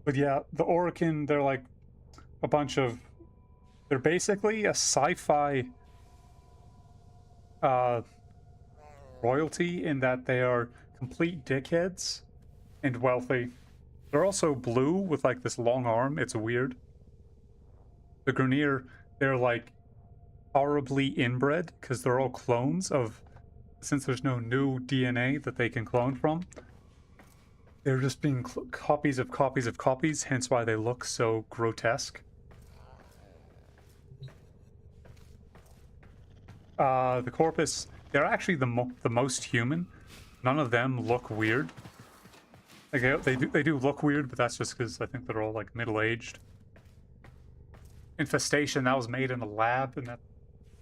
but yeah, the Orokin, they're like a bunch of... They're basically a sci-fi royalty in that they are complete dickheads and wealthy. They're also blue with like this long arm. It's weird. The Grenier, they're like horribly inbred because they're all clones of, since there's no new DNA that they can clone from, they're just being copies of copies of copies, hence why they look so grotesque. The Corpus, they're actually the most human. None of them look weird. Like they do look weird, but that's just because I think they're all like middle-aged. Infestation, that was made in a lab, and that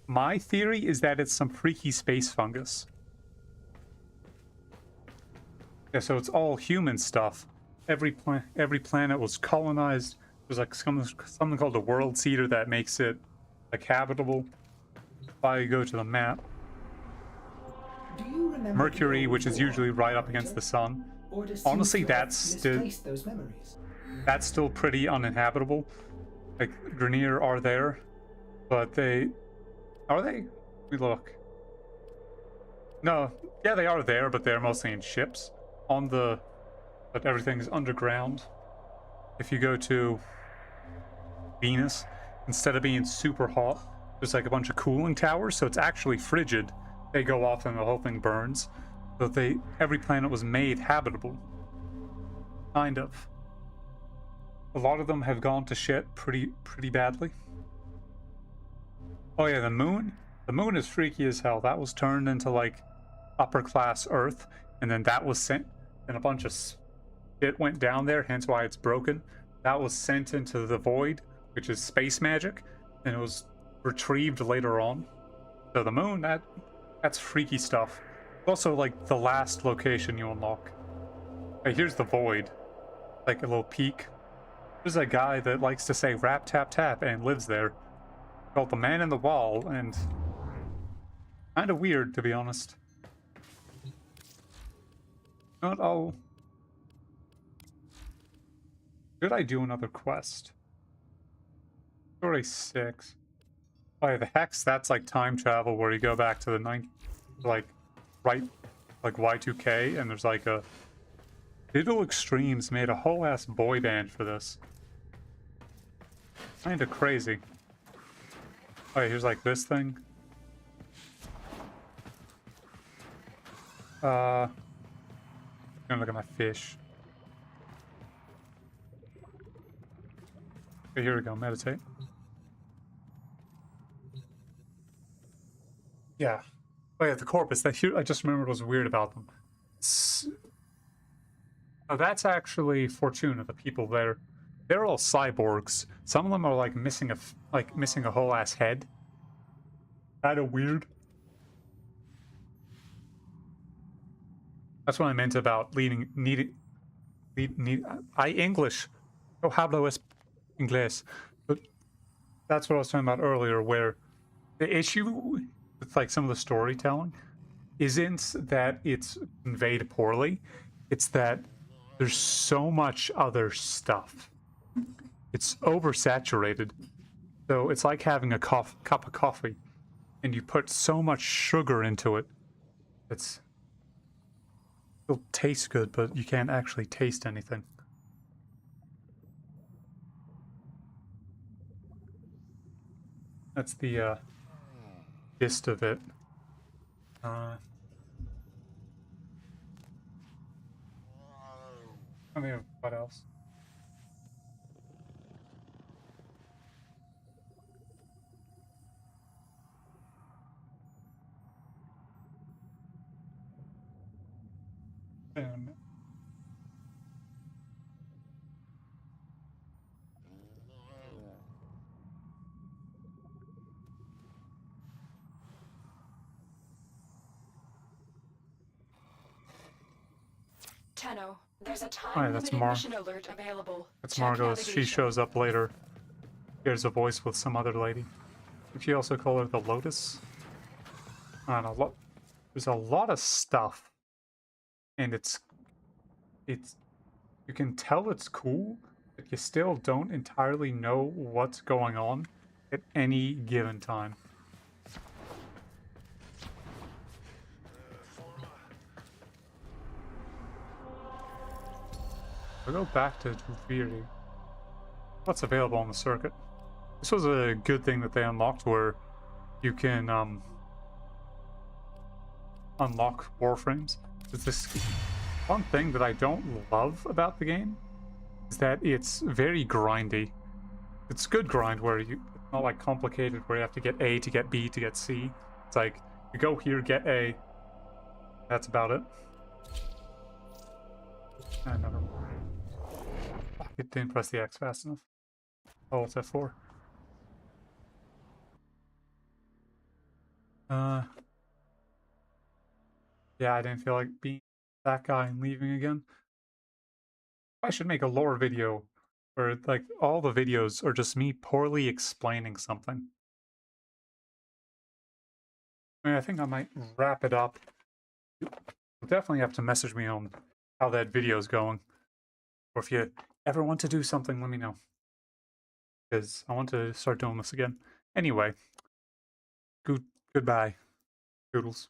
my theory is that it's some freaky space fungus. Yeah, so it's all human stuff. Every planet was colonized. There's like something called a world seeder that makes it like habitable. Why you go to the map. Do you remember Mercury, which is usually right up against the sun. Honestly, that's still pretty uninhabitable. Like Grenier are there, but they we look. No, yeah, they are there, but they're mostly in ships. But everything's underground. If you go to Venus, instead of being super hot, there's like a bunch of cooling towers, so it's actually frigid. They go off and the whole thing burns. So every planet was made habitable. Kind of. A lot of them have gone to shit pretty badly. Oh yeah, the moon. The moon is freaky as hell. That was turned into like upper class Earth, and then that was sent, and a bunch of shit went down there, hence why it's broken. That was sent into the void, which is space magic, and it was retrieved later on. So the moon, that's freaky stuff. Also, like the last location you unlock. Hey, here's the void, like a little peak. There's a guy that likes to say rap tap tap and lives there, called the Man in the Wall, and kind of weird, to be honest. Not all. Should I do another quest? Story 6. Oh yeah, the Hex, that's like time travel where you go back to the like Y2K, and there's like a Digital Extremes made a whole ass boy band for this. Kinda crazy. Oh yeah, here's like this thing. I'm gonna look at my fish. Okay, here we go, meditate. Yeah. Oh yeah, the Corpus. I just remembered what was weird about them. Oh, that's actually Fortuna, the people there. They're all cyborgs. Some of them are like missing a whole ass head. Kinda weird. That's what I meant about English. Oh, hablo inglés. But that's what I was talking about earlier, where the issue with like some of the storytelling isn't that it's conveyed poorly. It's that there's so much other stuff. It's oversaturated. So it's like having a cup of coffee and you put so much sugar into it. It'll taste good, but you can't actually taste anything. That's the gist of it. I mean, what else? Tenno, there's a time-limited mission alert available. That's Margot. She shows up later. Here's a voice with some other lady. If you also call her the Lotus. I don't know. There's a lot of stuff, and it's you can tell it's cool, but you still don't entirely know what's going on at any given time. We'll go back to Duviri. What's available on the circuit? This was a good thing that they unlocked, where you can unlock warframes. It's this one thing that I don't love about the game is that it's very grindy. It's good grind where it's not like complicated where you have to get A to get B to get C. It's like you go here, get A. That's about it. Another one. It didn't press the X fast enough. Oh, it's F4. Yeah, I didn't feel like being that guy and leaving again. I should make a lore video where, like, all the videos are just me poorly explaining something. I think I might wrap it up. You'll definitely have to message me on how that video's going. Or if you ever want to do something, let me know. Because I want to start doing this again. Anyway, goodbye. Doodles.